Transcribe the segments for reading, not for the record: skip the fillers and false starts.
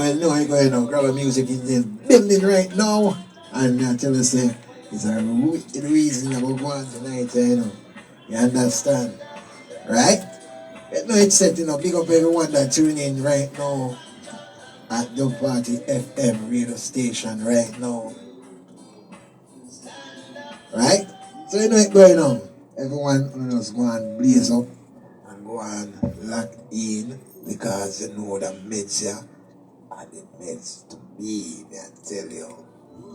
I know I going now. Grabbamusiq in the building right now. And I tell you, say, it's a reason I'm going tonight, You understand? Right? It's set, big up everyone that tune in right now at the Party FM radio station right now. Right? So it's going on. Everyone just go and blaze up and go and lock in because you know the medz here are the medz to be, I tell you.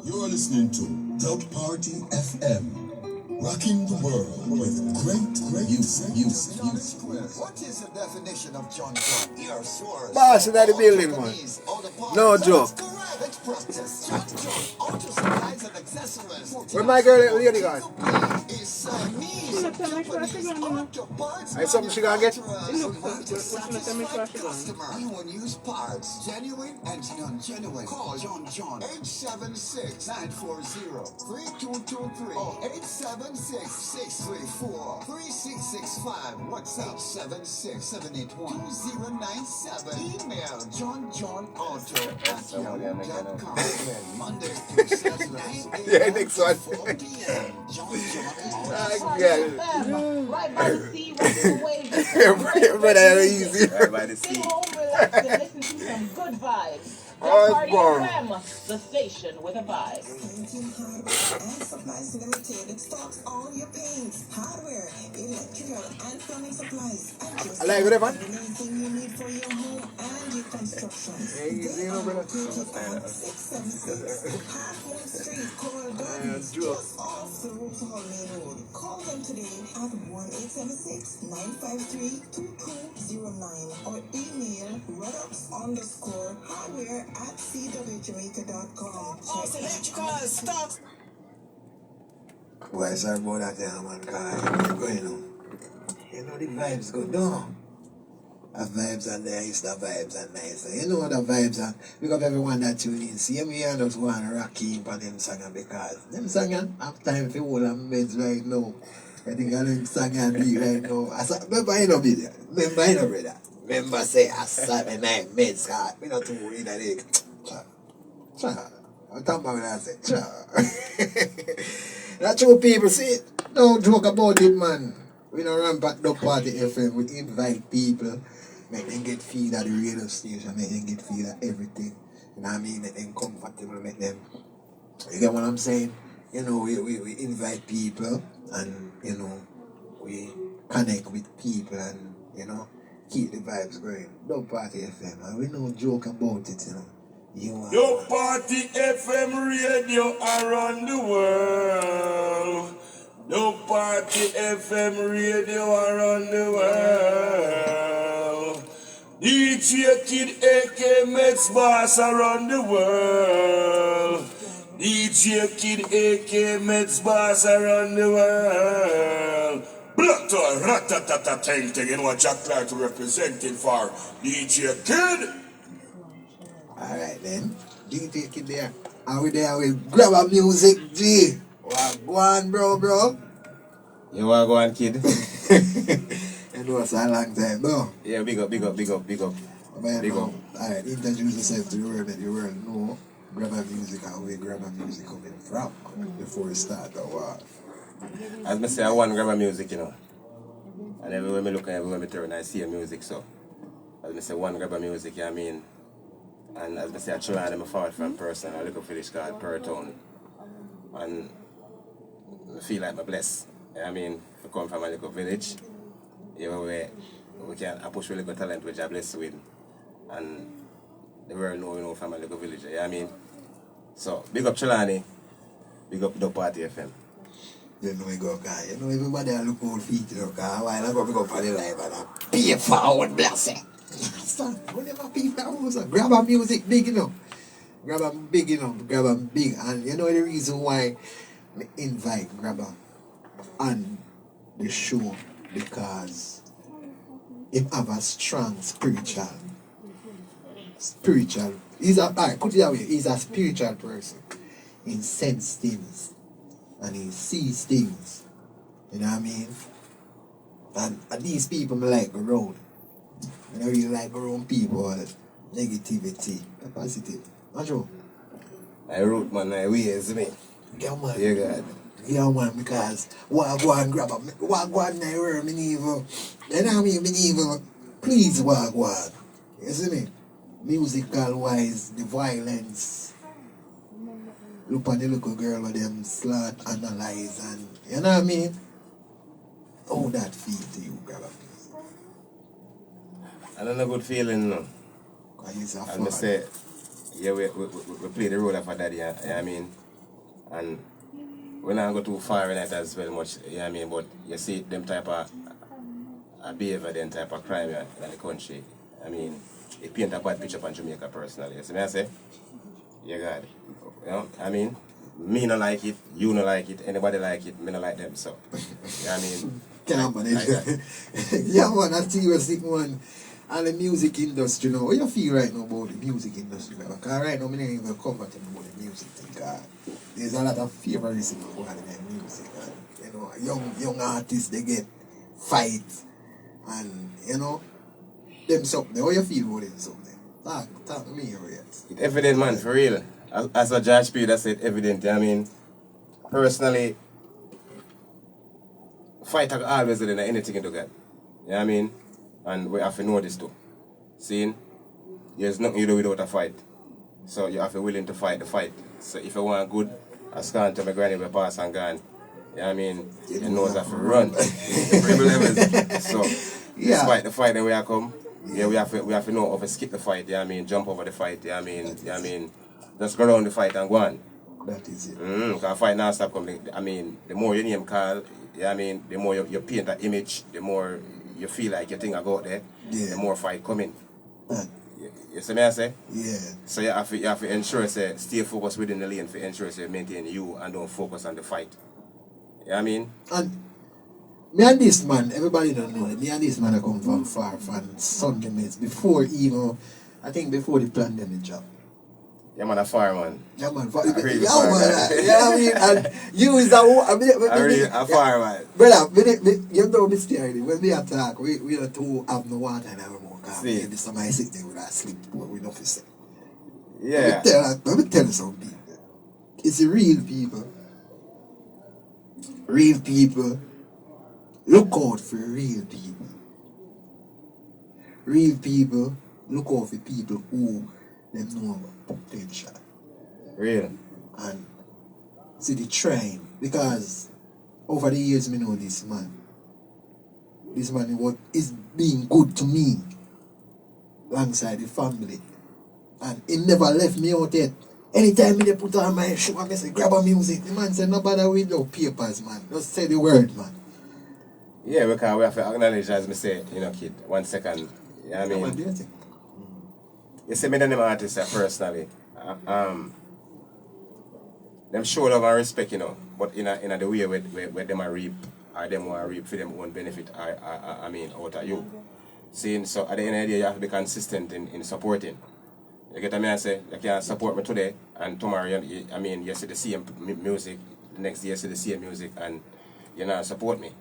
You're listening to The Party FM. Rocking the world with great music. What is the definition of John John? Your source. Boss in the building, man. No joke. Where my girl lady gone? I something she gonna get? Anyone use parts, genuine and non-genuine. Call John John 876-940-3223 or 876-634-3665. WhatsApp 76781-2097. Email johnjohnauto@yahoo.com. Mondays through Saturdays. Yeah, next one. 4 p.m. John John Auto. Right by the sea, walking away. Everybody easy. Sit home, relax, and listen to some good vibes. The Party FM, the station with a vibe. Painting hardware and supplies limited. Stocks all your paints, hardware, electrical, and plumbing supplies. And just I like it, man. everything you need for your home and your construction. Easy, no, brother. 676 Halfmoon Street, Coral Gardens, just off the RuPaul Main Road. Call them today at 1-876-953-2209 or email redox_hardware@cwjamaica.com. Electrical stocks. Why sorry about that, man? Because you're going on. The vibes good, no? The vibes are nice, the vibes are nice. You know the vibes are. Pick up everyone that tune in. See me and just go and rock in for them singing because them singing have time for all them medz right now. I think I them singing be right now. Remember, brother. Remember, say, I saw my name medz card. We not too worried that they. I'm talking about what I said. That's what people say. Don't joke about it, man. We don't run back the Party FM. We invite people. Make them get feel at the radio station. Make them get feel at everything. You know what I mean? Make them comfortable. Make them... You get what I'm saying? We invite people and, we connect with people and, keep the vibes going. The Party FM. And we don't joke about it, Your Party FM radio around the world. No Party FM radio around the world. DJ Kid AK Medz Boss around the world. DJ Kid AK Medz Boss around the world. Blood to ratatata ting in what Jack Clark representing for DJ Kid. Alright then, DJ Kid there. Are we there with Grabbamusiq, G? Go on, bro. You wanna go on, kid? You know it's a long time, no? Yeah, big up. Alright, introduce yourself to the world, let the world know Grabbamusiq and where Grabbamusiq coming from before we start the war. As I say, I want Grabbamusiq, And everywhere I look and everywhere I turn, I see a music, so. As I say, one Grabbamusiq, you know what I mean? And as I say, I try them forward from person. I look up for this called Per Town. And I feel like I'm blessed. You know what I mean? I come from a little village. Where we can push really good talent which I'm blessed with. And the world know from a little village. You know what I mean? So, big up Trelani. Big up The Party FM. You know we go, guy. Everybody I look old feet, because a while ago we go for the live and I pay forward blessing. Son, whenever people Grabbamusiq big, Grabba big. And you know the reason why I invite Grabba on the show, because he have a strong spiritual. He's a spiritual person. He sense things and he sees things. You know what I mean? And these people I like around. I don't really like around people, negativity, positive. Not true? I root man, I ways me. Yeah, man. Yeah, God. Yeah, man, because what go and grab a, what go and I wear me evil. You know me evil. Please, what go on. You see me? Musical wise, the violence. Look on the little girl with them slut, analyze, and you know what I mean? How that feel to you, grab a piece? I don't know good feeling, no. Because it's a And fun. I say, yeah, we play the role of a daddy, you know what I mean? And we not go too far in it as well much, you know what I mean? But you see them type of behavior, them type of crime in the country. I mean, it paint a bad picture on Jamaica personally. You see me I say? Yeah, God. You know, I mean, me not like it, you not like it, anybody like it, me not like them, so. You know what I mean? Can't manage that. Yeah, man, I see you sick one. And the music industry, you know, how you feel right now about the music industry? Because right now, I don't even comfortable about the music thing. Because there's a lot of favoritism going on in the music. And, you know, young artists, they get fights. And, you know, them something. How you feel about them something? Talk to me, right? It's evident, man, for real. As a Judge Peter said, evident. I mean, personally, fight are always in anything to get. You know what I mean? And we have to know this too. Seeing, there's nothing you do without a fight. So you have to be willing to fight the fight. So if you want good, I scan to my granny will pass and gone. You know what I mean? You know have to run. So Yeah. despite the fight then we are come, yeah, we have to know how to skip the fight, you know what I mean? Jump over the fight, you know what I mean? You know what I mean? Just go around the fight and go on. That is it. Because fight now stop coming. I mean, the more your name call, you know what I mean, the more you paint that image, the more you feel like your thing I go out there, the more fight coming. You see me I say? Yeah. So you have to ensure say stay focused within the lane for ensure say maintain you and don't focus on the fight. You know what I mean? And me and this man, everybody don't know it. Me and this man I come from far from Sunday Medz before even, I think before the pandemic job. Yeah, man, a fireman. Yeah, man. really Yeah, far, man. man. Yeah, I mean, and you is A fireman. Brother, you know me steady. When we attack, we don't two have no water and have more car. See. Maybe somebody sit there with a sleep, but we don't say. Yeah. Let me tell you something. It's the real people. Real people. Look out for real people. Real people look out for people who them know about potential. Real. And see the trying. Because over the years me know this man. This man is being good to me alongside the family. And he never left me out yet. Anytime they put on my shoe, I say, grab a music. The man said, no bother with no papers, man. Just say the word, man. Yeah, because we have to acknowledge, as me say, you know, kid, 1 second. You know what I mean? What do you think? You see, me and them artists personally, them show love and respect, you know, but in the way where them are reap, or them want to reap for them own benefit, I mean, out of you. Seeing, so at the end of the day, you have to be consistent in supporting. You get what I say? You can support me today, and tomorrow, you see the same music, the next day you see the same music, and you know, support me.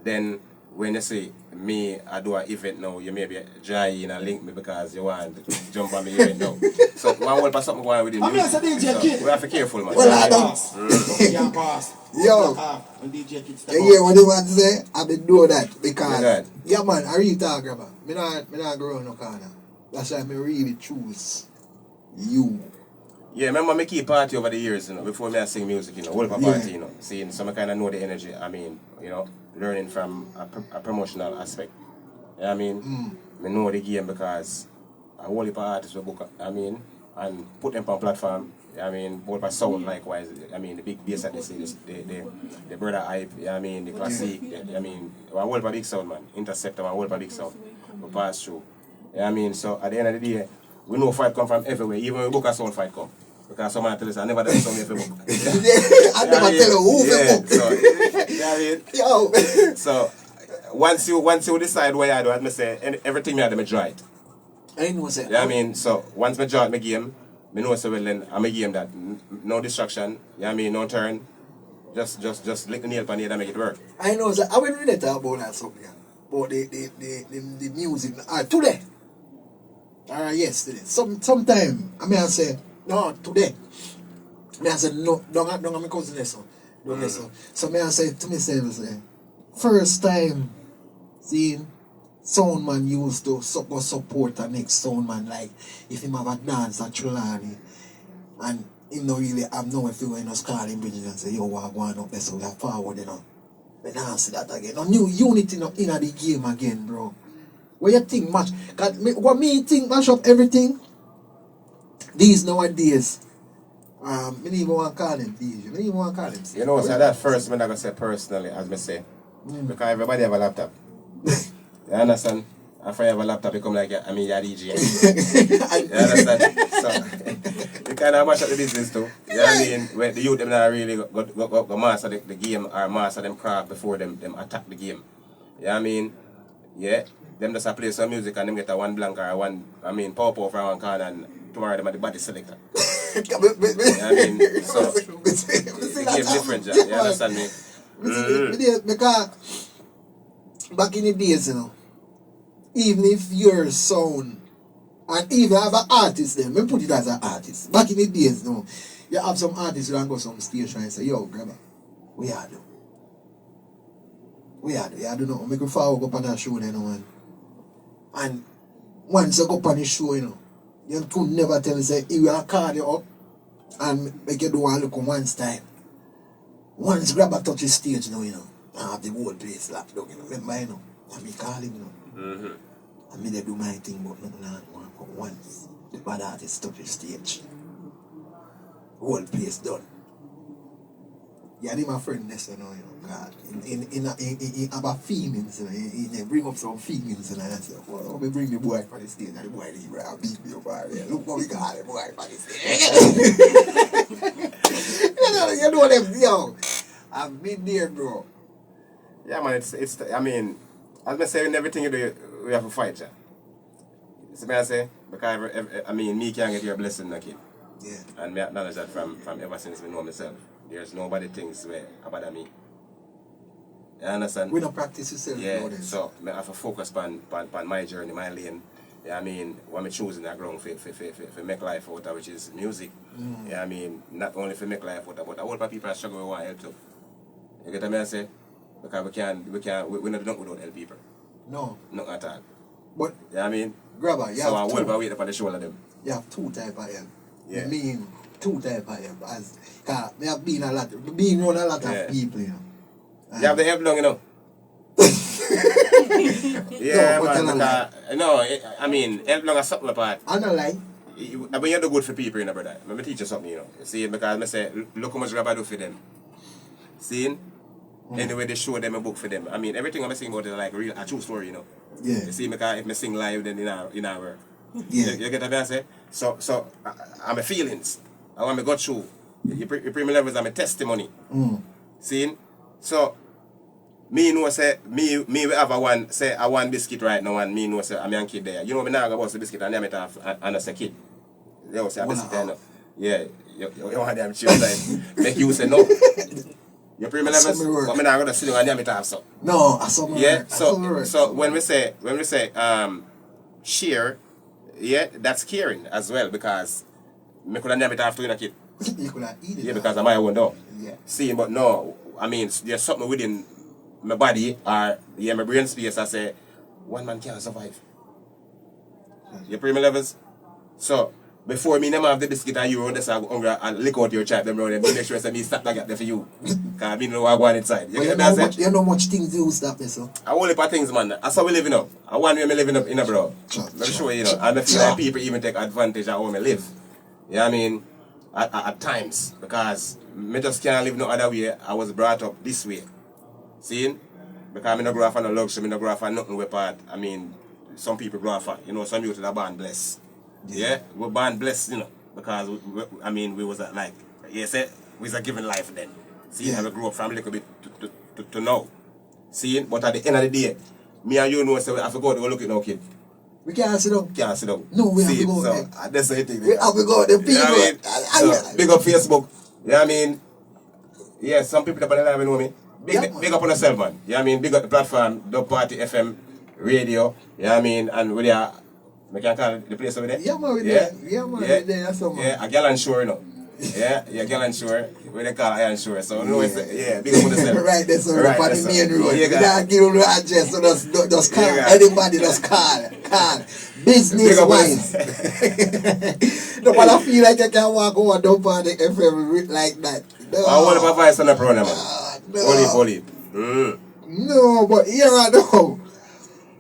Then, when you say, me, I do an event now, you maybe join in and link me because you want to jump on me event now. So, one will pass something going with the music. So, we have to be careful, man. Well, I don't. Yeah, pass. Yo. When DJ Kid step You hear what the man say? I been do that because, Yeah, man, I really talk about. Me not go around no corner. That's why I really choose you. Yeah, remember me keep party over the years, you know, before me I sing music, you know, whole party, you know, seeing, so I kind of know the energy, I mean, you know, learning from a promotional aspect. You know what I mean? I know the game because a whole heap of artists will book, I mean, and put them on platform, you know what I mean, both by sound likewise, I mean, the big bass that they see, the brother hype, you know what I mean, the classic, I mean, a whole heap of big sound, man, Interceptor, a whole heap of big sound, we pass through. You know what I mean? So at the end of the day, we know fight come from everywhere, even when we book a sound fight come. Because someone tell us, I never done something if we book. I never tell you who we book. So, you know what I mean? Yo. So, once you decide what I do, as I say, everything I do, I draw it. I know say. You know what I mean? So, once I draw it, my game, I know so well then, I'm a game that no distraction, you know what I mean, no turn, just lick the nail on it and make it work. I know say, I will really talk about that something. about the music. Today. Yesterday. Sometime I mean I say, no, today. I say no, don't my cousin listen. Don't listen. So I say to myself, first time seeing soundman used to support the next soundman, like if him have a dance at Trelawney and him not really have no if you going to call him bridges and say, yo, we're going up there, so we are forward, you know. But now see that again. No new unity in the game again, bro. What you think match? What me think mash up everything? These nowadays. I don't even want to call him DJ. I don't even want to call him. You know, so that first, I'm not going to say personally, as I say. Because everybody have a laptop. You understand? After you have a laptop, you come like, you're DJ. You understand? So, you kind of mash up the business too. You know what I mean? When the youth, them not really go master the game or master them craft before them attack the game. You know what I mean? Yeah. Them just play some music and them get a one blank or one, pop off from one corner and tomorrow them are the body selector. You know what I mean? So, the game different, you understand me? Because back in the days, you know, even if your sound, and even have an artist there, me put it as an artist. Back in the days, you know, you have some artists who go some station and say, yo, grabber, we are do. We are do know. Make a forward go up on that show, you know, man. And once you go up on the show, you know, you could never tell me, say, he will call you up and make you do one look on one style. Once grabber touch the stage, you know, I have the whole place locked down, you know. Remember, you know, I me call him, you know. I mean, they do my thing, but nothing like one. But once the bad artist touch the stage, whole place done. Yeah, I need my friend Nessa, you know, God. In about feelings, you know, he bring up some feelings, and I say, well, we bring the boy for the stage, and the boy leave, right? I'll beat me up, right? Look what we got, the boy for the stage. You know them, yo. I've been there, bro. Yeah, man, it's I mean, as I say, in everything you do, we have to fight, yeah. See what I say? Because, me can't get your blessing, no kid. Yeah. And me acknowledge that from ever since I know myself. There's nobody thinks where about me. You understand? We don't practice yourself. Yeah, so I have to focus on my journey, my lane. Yeah, what I'm choosing that ground for make life out of, which is music. Yeah, not only for make life out of, but a whole lot of people are struggling with want help too. You get what I say? Because we're not done without help people. No. Not at all. But yeah, grabber, you so have I will wait upon the shoulder of them. You have two type of help. Yeah. Two type of help. As they have been around a lot of people, you know. You have the help long, you know. Yeah, no, man, help long is something apart. I don't like. When you do good for people, you know, brother. Let me teach you something, you know. See, because I say, look how much grabber do for them. See? Anyway, they show them a book for them. Everything I'm saying about it is like a true story, you know. Yeah. You see, because if I sing live, then in our yeah. You get what I say? So I'm a feelings. I want to go through. Your premium levels are my testimony. See? So, me know say, me have a one biscuit right now, and me know say, I'm a kid there. You know, me now go bust the biscuit and I'm and as a kid. You say, a biscuit there now. Yeah, you want them children. Make you say no. Your premium levels, but me now going to sit down and I'm so. No, I saw my yeah, so when we say, share, yeah, that's caring as well, because me could have never have to in a kid. You could have eaten it. Yeah, because I'm my own dog. Yeah. See, but no, there's something within my body or my brain space I say, one man can't survive. Your premium levels. So before me never have the biscuit and you just have hunger and lick out your child them around them, make sure me stop that gap there for you. Because I know what I go on inside. You know much things you stop there, so. I whole heap of things, man. That's how we living up. I want me living up in a bro. Let me show you, know. And I feel like people even take advantage of how me live. You know what I mean? At times. Because me just can't live no other way. I was brought up this way. See? Because I don't grow up on no luxury, I don't grow up on nothing with part. Some people grow up on, some youth are born blessed. Yeah? We're born blessed, because we was like, yes, we was given life then. See, and we grew up from a little bit to now. See, but at the end of the day, me and you know, so we have to go to look at no kid. We can't sit down. Can't sit down. No, we have to go so, there. That's the thing. We have to go there. People. You know what I mean? So, big up Facebook. You know what I mean? Yeah, some people that don't even know me. Big up on yourself, man. Yeah, I mean, big up the platform, Dub Party FM radio. Yeah, I mean, and with your, I can call it the place over there. Yeah, man, with there. Yeah, man, with there. That's man. Yeah, a gallant shore, you know. Yeah, gallant shore. Where they call iron shore. So, no, it's, big up on yourself. Right there, so right, on the main road. Yeah, you can't give them the address, so just call. Anybody just call. Business wise. No, but I feel like I can't walk over Dub Party FM like that. No. I want to advise on the program, man. No. Holy. No, but here I know.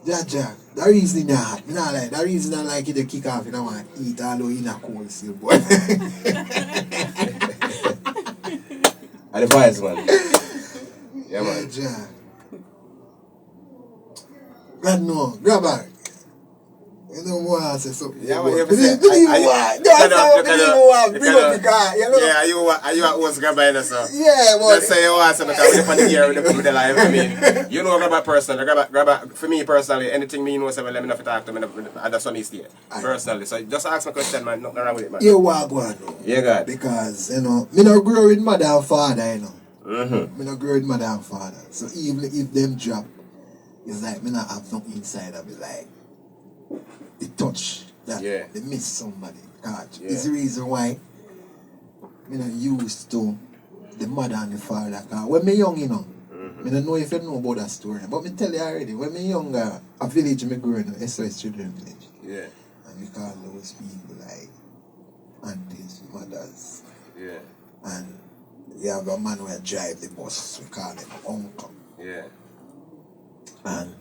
Jaja, the reason that, like, the reason I like it to kick off, you know, want to eat all in a cold still, boy. Advise, man. Yeah, man. Jaja. God no, grab her. You know what I say so. Yeah, man, you believe say, are you at West Grabba, so? Yeah, boy. Just say you want something, because we're on the air with the live. I mean, you know Grabba personally. Grabba, for me personally, anything me know, so let me know if you talk to me, that's what I stay. Personally. So just ask my question, man. Nothing wrong with it, man. You walk one, though. Yeah, God. Because, you know, me not grow with mother and father, you know. Mm-hmm. Me not grow with mother and father. So even if them drop, it's like me not have nothing inside of it, like the touch that they miss somebody. God, it's the reason why me not used to the mother and the father. Cause when me young, you know, me don't know if you know about that story, but me tell you already. When me younger, a village me grew in, SOS Children Village. Yeah. And we call those people like aunties, mothers. Yeah. And we have a man who drive the bus. We call him uncle. Yeah. And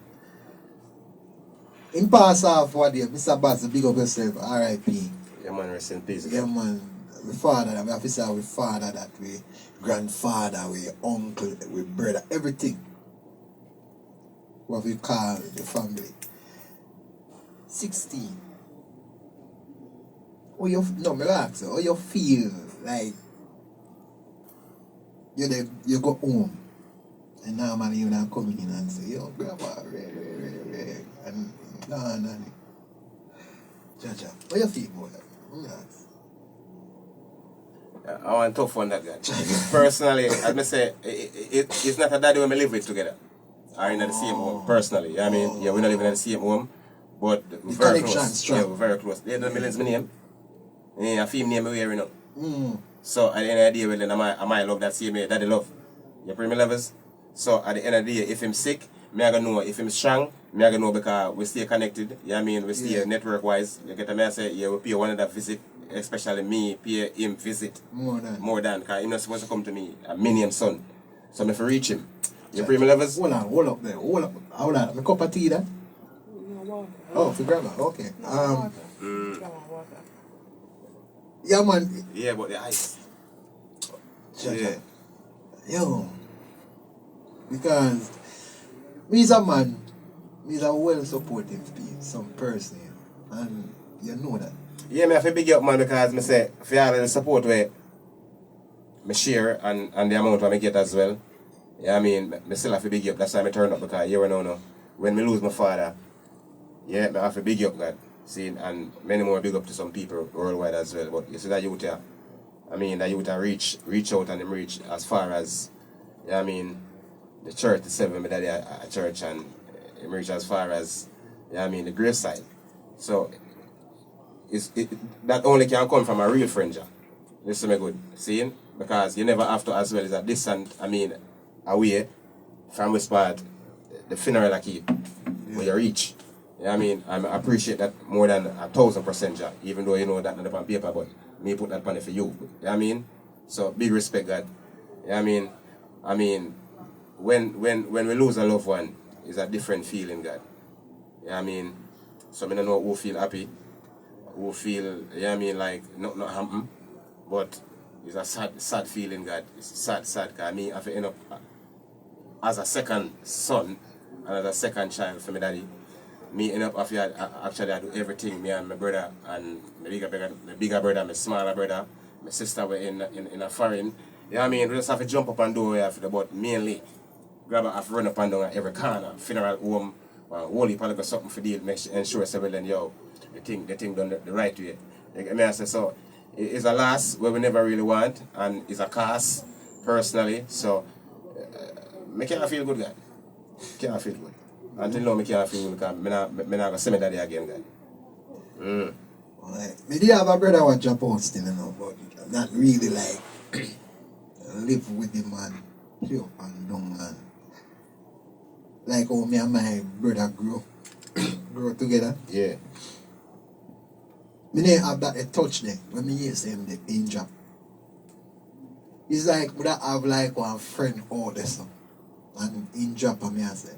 in pass off what day, Mr. Bass, big up yourself, R.I.P. Yeah, man, rest in peace. Yeah, man. We father, we have to say we father, that we grandfather, we uncle, we brother, everything. What we call the family. 16. How me ask you, how you feel like you go home and normally you not coming in and say, yo, grandma, and no. Jaja, how you feel about that? I want tough one that guy. Personally, as I say, it's not a daddy when we live with together. Or in the same home, personally. I mean, we're not living in the same home, but we're very close. Strong. Yeah, we're very close. They don't millions my name. A female name we're wearing up. So at the end of the day, well, then I might love that same way. Daddy love. You premium lovers? So at the end of the day, if I'm sick, me I gonna know. If I'm strong, me I gonna know, because we stay connected. Yeah, I mean, we stay network wise. You get a me I say, we pay one of that visit, especially me, pay him visit. More than, because he's not supposed to come to me, a minium son. So if I reach him. You premium lovers? Hold up there. Hold on. My cup of tea there? Oh, for grandma. Okay. Yeah, man. Yeah, but the ice. Yeah. Yo. Because me's a man, me's a well supportive some person, and you know that. Yeah, me have to big up, man, because me say, for all the support where me share and the amount I get as well. Yeah, I mean, me still have to big up. That's why I turn up, because you know, when me lose my father, yeah, me have to big up, God. See, and many more big up to some people worldwide as well. But you see that youth here, I mean, that youth reach out and them reach as far as, yeah, I mean, the church, the 7 my daddy at church, and it reach as far as, yeah, I mean, the graveside. So, that only can come from a real friend, yeah. Listen me good, see? Because you never have to, as well as a distant, I mean, away from which part the funeral I keep, where you reach. Yeah, I mean, I appreciate that more than 1,000%, yeah, even though you know that not on paper, but me put that money for you. Yeah, I mean, so big respect, God. Yeah, I mean, when we lose a loved one, it's a different feeling, God. Yeah, I mean, so I don't know who feel happy, who feel, yeah, I mean, like not happy, but it's a sad feeling, God. It's sad, because I mean, I have to end up as a second son and as a second child for my daddy. Me end up actually I do everything. Me and my brother and my bigger brother, my smaller brother, my sister were in a foreign. Yeah, I mean, we just have to jump up and do what we have to do, but mainly grab have to run up and down at every corner, funeral home, whole heap of something for deal, ensure so well then the thing done the right way. Like, I say, so it's a loss where we never really want, and it's a cost personally. So I can't feel good, guy. Can't feel good. Until now, I can't feel good because I'm not going to daddy again, guy. Right. Me did have a brother who jump out still, you know, but not really like live with the man, pure and dumb man. Like how me and my brother grow together. Yeah. Me didn't have that a touch there when me hear him the injure. It's like would I have like one friend out there so and injure and me I say,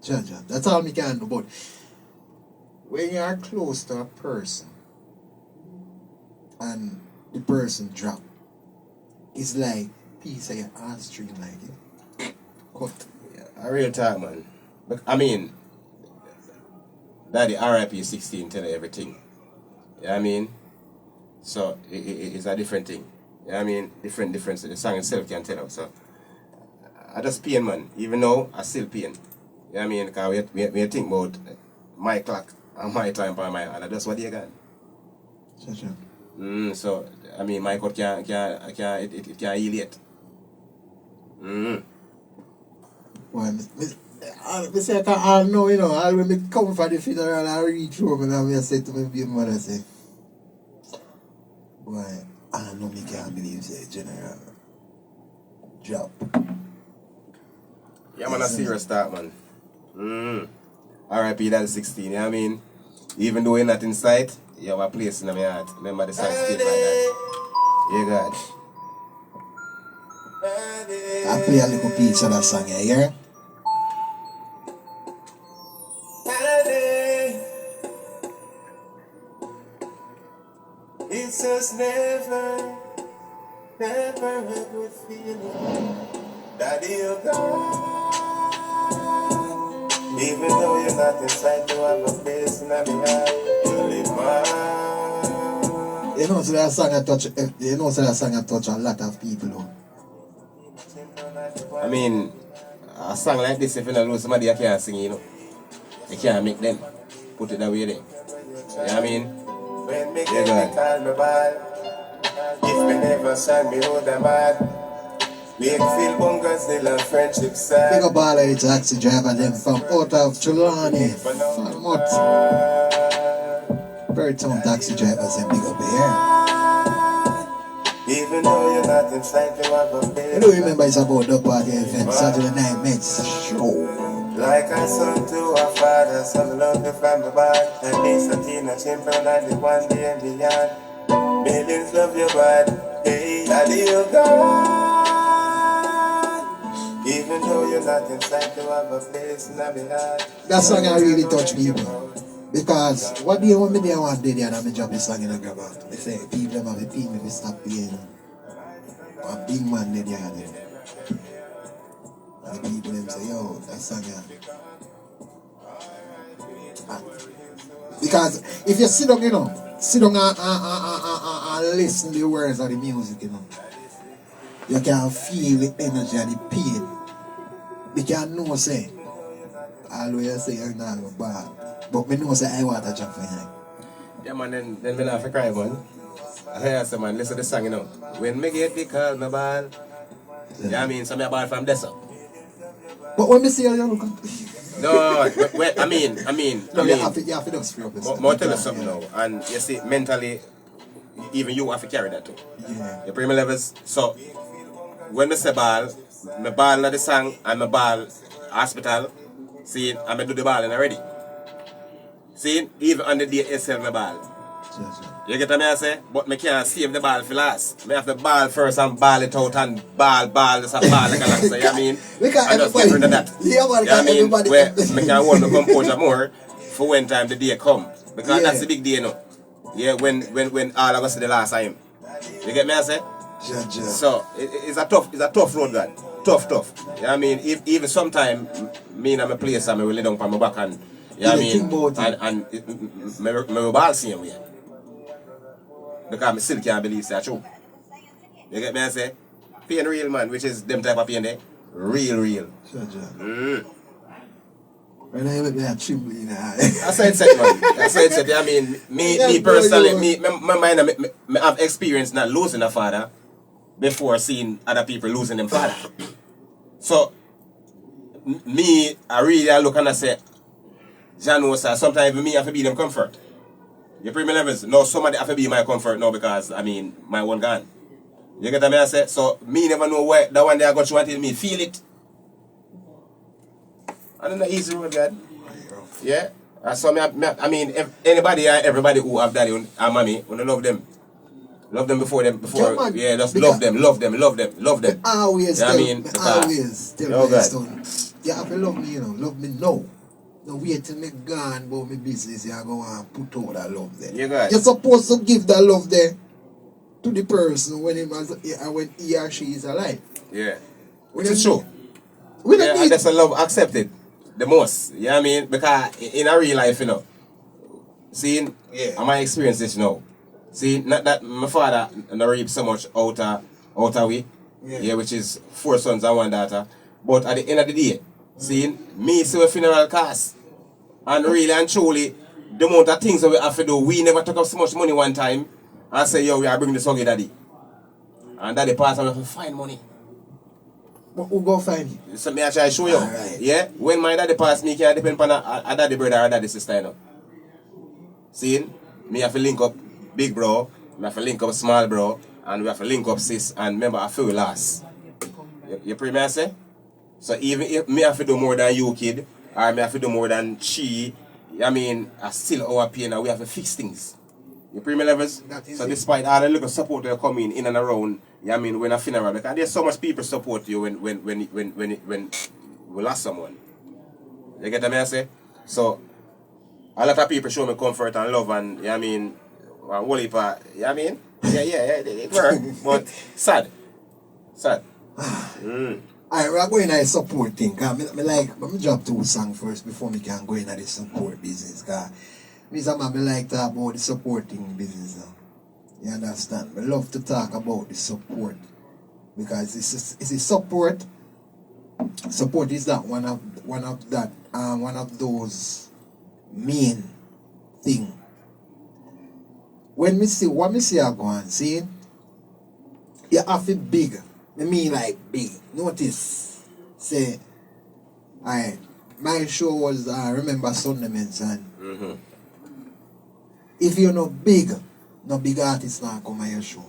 Jaja, that's all me can do. But when you are close to a person and the person drop, it's like piece of your ass string like it. Cut. Yeah, a real talk, man. But I mean, Daddy RIP 16 tell you everything. You know what I mean? So it's a different thing. You know what I mean? Different. The song itself can tell us. So I just pain, man. Even though I still pain. You know what I mean? Because we think about my clock and my time by my hand. That's what you got. Sure. So I mean, my cut can't heal yet. Well, I say I know, you know, I when me come for the funeral, I reach home and I say to my baby mother, say, boy, I know me can't believe say general drop. Yeah, man, a serious start, man. RIP that 16, you know what I mean? Even though you're not inside, you have a place in my heart. Remember the song still like that. Yeah, God. I play a little piece of that song, you hear? It's just never a good feeling that you're gone. Even though you're not inside, you have a place in my heart. You live mine. You know, so that song I touch a lot of people, though. I mean, a song like this, if you don't know somebody, you can't sing, you know. You can't make them put it that way there. You know what I mean? When me get me call me bad. If me never sang me would have mad. Make feel bungers still and friendship sad. Big up all of the taxi driver them from out of Trelawney, from Bertown taxi drivers them big up here. Even though you're not inside, you have a place. You don't remember it's about the party event, Saturday night medz show. Like a son to a father, some love the family bad. And this a teen, a children, and the one day in the yard. Millions love you bad. Hey, daddy, you're gone. Even though you're not inside, you have a place in my heart. That song I really touch people. Because what do you want me there one day and I'm drop this song in a grab out. They say people have a pin if you stop playing. A big man there and the people them say, yo, that song because if you sit down, you know, sit down and listen to the words of the music, you know, you can feel the energy and the pain. You can know say, always say you're not bad. But me know say I want to jump for him. Yeah, man, then we have to cry, man. I say, man, listen to the song, you know. When me get the call, my ball. Yeah, I mean, some ball from this up. But when me see you look no, wait, I mean. you have to just free up yourself. More tell you something now. And you see, mentally, even you have to carry that too. Yeah. Your premier levels. So, when me say ball, my ball na the song and my ball hospital, see, and me do the ball already. See, even on the day itself, my ball. You get what I say? But I can't save the ball for last. I have to ball first and ball it out and ball, just a ball like a lot. So, you know what I mean? I just get rid of that. Yeah, man, you know what I mean? Where I can hold my composure more for when time the day come. Because that's the big day, you know. Yeah, when all of us the last time. You get me, I say? So, it's a tough road, God. Tough. You know what I mean? Even sometime, me in my place, I will lay down on my back and, you know what I mean? And my ball same way. Because I still can't believe it's true. You get me, I say? Pain real, man, which is them type of pain there. Real. When I look at you, you know. That's how it's set, man. That's how it's set. I mean, me personally, my mind, I have experience not losing a father before seeing other people losing them father. So, me, I look and I say, John was sometimes even me have to be them comfort. You feel me levels? No, somebody have to be my comfort now because, I mean, my one gone. You get what I say? So, me never know where that one day I got you until me feel it. I don't know, easy road, God. Yeah? So, I mean, everybody who have daddy and mommy, when I love them. Love them before yeah, just love them. Always you know tell, I mean? always tell my son, you have to love me, love me now. Don't wait till me gone about my business, you're going to put all that love there. You're supposed to give that love there to the person when he or she is alive. Yeah. Which is true. And that's a love accepted the most. You know what I mean? Because in a real life, seeing, my experience this now. See, not that my father reaped so much out of way, which is 4 sons and 1 daughter. But at the end of the day, seeing me see a funeral cost, and really and truly, the amount of things that we have to do, we never took up so much money one time and say, yo, we are bringing this huggy daddy. And daddy pass and we have to find money. But who go find it? So me I try to show you. Right. Yeah? When my daddy pass me, can depend on a daddy brother or a daddy sister, Seeing? Me have to link up big bro, we have to link up small bro, and we have to link up sis, and remember I feel last. You pretty much say? So even if me have to do more than you kid, or me have to do more than she, I mean, I still our pain and we have to fix things. You pretty levels? So despite all the little support that come in and around, I mean when a funeral, because there's so much people support you when we lost someone. You get what I say? So a lot of people show me comfort and love and I mean whole heap of, you know what I mean? Yeah, it worked. But sad. Alright, we're going to support thing. Let me drop 2 songs first before we can go into the support business. Because me like to talk about the supporting business now. You understand? I love to talk about the support. Because it's a support. Support is that one of those main thing. When me see what me see I go and see, you have to big. I mean like big. Notice, say, my show was Remember Sunday and if you're not big, no big artists not come on your show.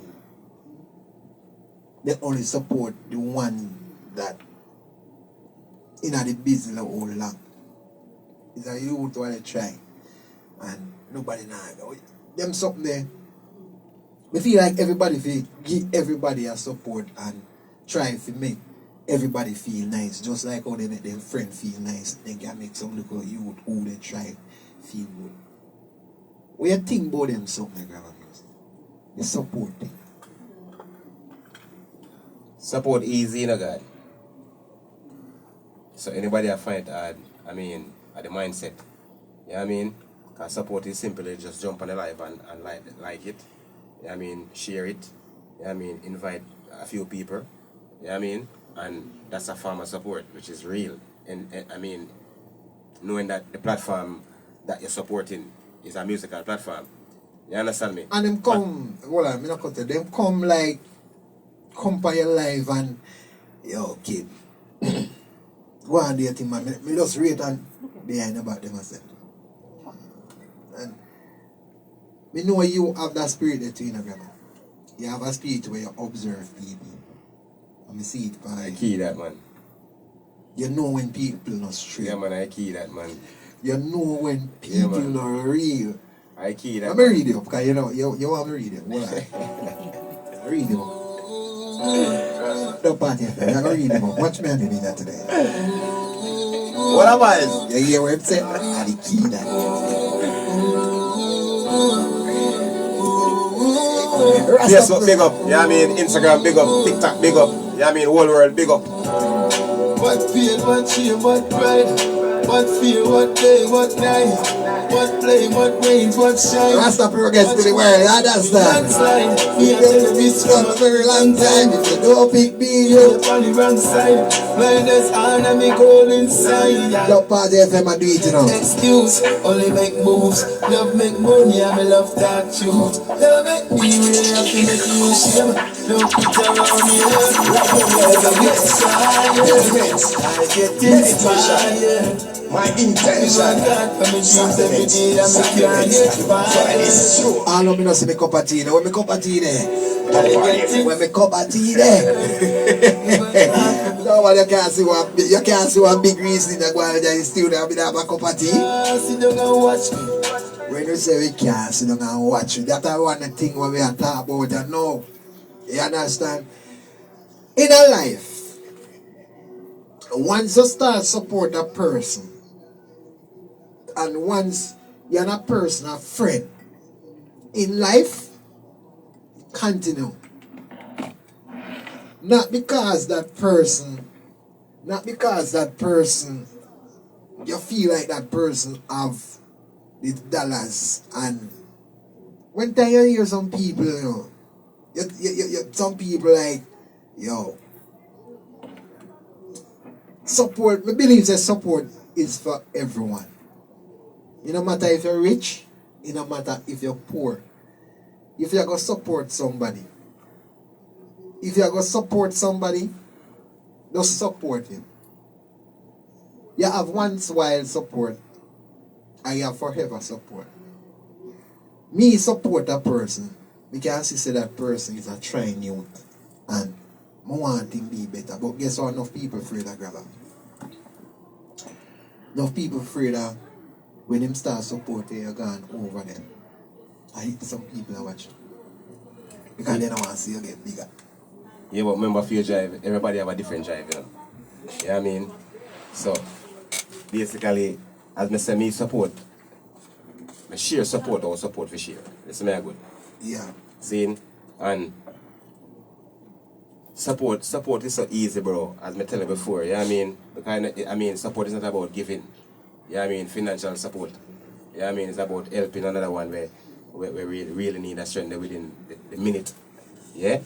They only support the one that in the business all long. It's a youth what they try. And nobody now go. Them something there. We feel like everybody feel give everybody a support and try to make everybody feel nice. Just like how they make their friend feel nice. They can make some little youth who they try feel good. What you think about them something like that? The support thing. Support easy, God. So anybody I find hard, I mean, at the mindset. You know what I mean? Because support is simply just jump on the live and like it. You know what I mean? Share it. You know what I mean? Invite a few people. You know what I mean? And that's a form of support, which is real. And I mean, knowing that the platform that you're supporting is a musical platform. You understand me? And them come, them come by your live and, yo, kid, go on there, thing, man. Me just rate and behind about them myself. And me know you have that spirit there too, grandma. You have a spirit where you observe people. And me see it, man. I key that, man. You know when people not straight. Yeah, man, I key that, man. You know when people not real. I key that. Let me read it up, because you know, you want me to read it. Hold on. Read it up. Don't party, I'm going to read it up. Watch me and do that today. What am I? You hear what I'm saying? I the key that. Facebook, big up. Yeah, I mean, Instagram, big up. TikTok, big up. Yeah, I mean, whole world, big up. What feel, what shame, what pride, what fear, what day, what night. What flame, what rains, what shine. Rasta progress to the world, you understand? Me You tell me this for a very long time. If you don't pick me, you on the wrong side. Blinders on and me go inside. Top Party FM and do it, you know. Excuse, only make moves. Love make money and me love that truth. Love make me really have to make you shame. Don't put around me head. I get inspired. My intention. All of me know see me cup of tea. When me cup of tea there. When me cup of tea there. No one you can't see one big reason that go on in the studio and have a cup of tea. Sit down and watch me. When you say we can't sit down and watch you, that's one thing what we are talking about. You know. You understand? In a life, once you start support a person, and once you're a person, a friend, in life, continue. Not because that person, you feel like that person have the dollars. And when time you hear some people, you know, some people like, yo, support, I believe that support is for everyone. It no matter if you're rich, it no matter if you're poor. If you're going to support somebody, just support him. You have once while support, and you have forever support. Me support a person, because I see that person is a trying youth, and I want him to be better. But guess what? Enough people afraid of grabber. Enough people afraid of when them start supporting you, gone over them. I hate some people are watching. Because they don't want to see you get bigger. Yeah, but remember for your drive, everybody have a different drive, you know. You know what I mean? So, basically, as I say, me support, I share support or support for share. That's me good. Yeah. See? And support is so easy, bro, as I tell you before, you know what I mean? Because, support is not about giving. You know what I mean? Financial support. You know what I mean? It's about helping another one where we really need a strength within the minute. Yeah?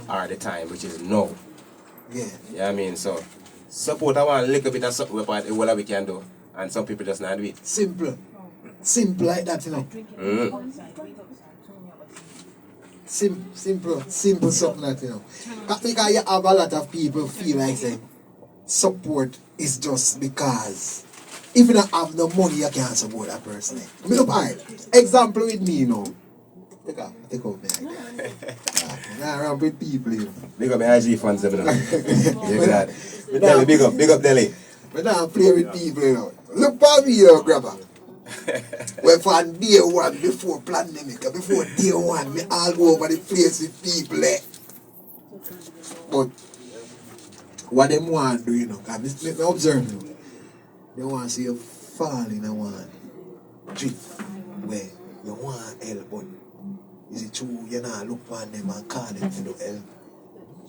Or the time, which is now. Yeah. You know what I mean? So, support I want a little bit of something about what we can do. And some people just not do it. Simple. Simple like that, you know. Simple something like that, you know. Because you have a lot of people feel like say, support is just because if you don't have no money, you can't support that person. I mean, look, alright. Example with me, you know. Take out me. Nah, around with people, you know. Big up my IG fans, you know. Yeah, big up Delhi. We don't play with people, you know. Look for me, you know, grabber. When from day one, before pandemic, before day one, me all over the place with people there. But what them want to do, you know, because me observe you. They want to see you fall in a one drift where you want help, but is it true you not look on them and call them to do help?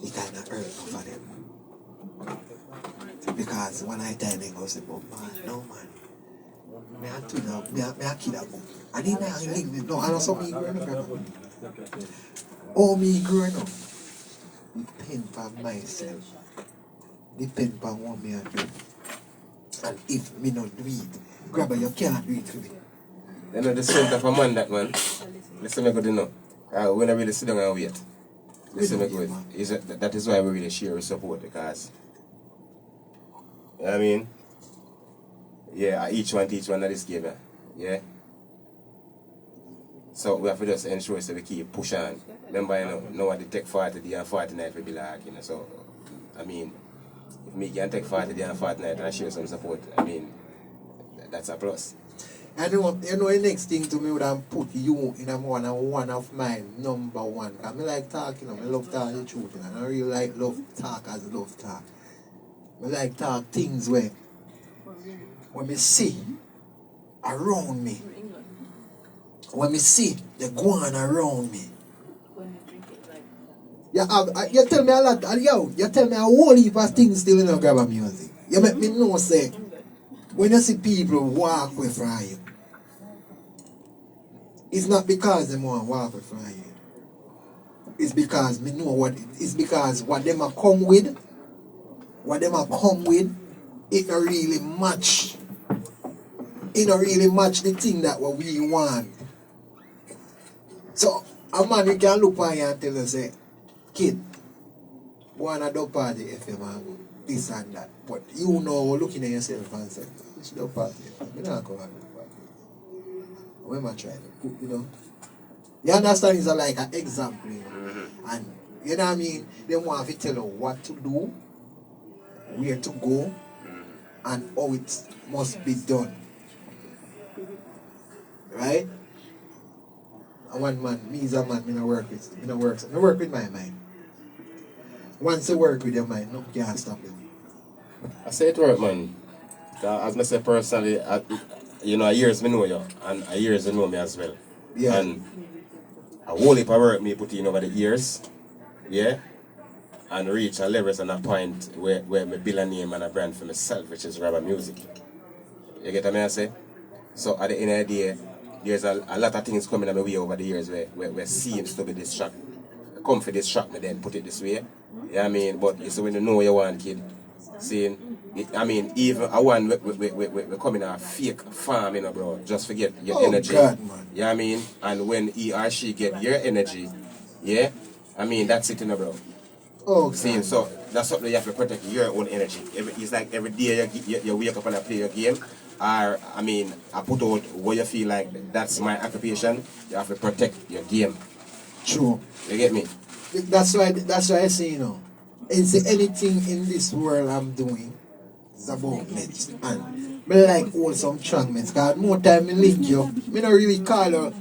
It kind of hurt for them. Because when I tell them, I say, but man, no man. Me a twin up, me a kid up. I didn't know how to link it. No, I know some me growing up. Oh, me growing up. Depend on myself. Depend on what me I do. And if me not do it, grabber, you can't do it for me. You know the strength of a man, that man. Listen me good, you know. When I really sit down and wait. Listen me good. That is why we really share support, because you know what I mean? Yeah, each one teach one of this game, yeah. So we have to just ensure so we keep pushing on. Remember, you know what they take 40 days and 40 nights will be like, you know. So I mean, if me can take 40 days and 40 nights and share some support, I mean, that's a plus. I know the next thing to me would have put you in a one of my number one. Because I like talking, I love talking the truth, and I really like love talk as love talk. I like talk things when me see around me, when me see the go on around me. You tell me a lot, you tell me a whole heap of things still in the grabber music. You make me know say, when you see people walk away from you, It's not because them want to walk with from here. It's because me know it's because what them a come with, it don't really match. It don't really match the thing that what we want. So a man you can look on you and tell you say, kid, go on a dub party if you want this and that. But you know looking at yourself and say, it's dub party. I'm not going to dub party. When I try to cook, you know. You understand it's like an example, you know. And you know what I mean? They want to tell you what to do, where to go, and how it must be done. Right? And one man, me is a man, I work with my mind. Once you work with your mind, no can't stop you. I say it work, man. As I say personally, you know, years me know you, and years you know me as well. Yeah. And a whole heap of work me put in over the years, yeah, and reach a level and a point where me build a name and a brand for myself, which is grabbamusiq. You get what I say? So at the end of the day, there's a lot of things coming on my way over the years where seems to be distract. Come for distract me then, put it this way. Yeah, I mean, but you see when you know you want kid, seeing, I mean, even a one we come in a fake farm, you know, bro, just forget your energy. God, man. Yeah, I mean, and when he or she get your energy, yeah, I mean, that's it, you know, bro. Oh, See, God. so that's something you have to protect your own energy. It's like every day you wake up and I play your game, or I mean, I put out what you feel like that's my occupation. You have to protect your game. True. You get me? That's why I say, you know, is anything in this world I'm doing is about medz. And me like hold some strong medz. Cause more time me link you, me not really call you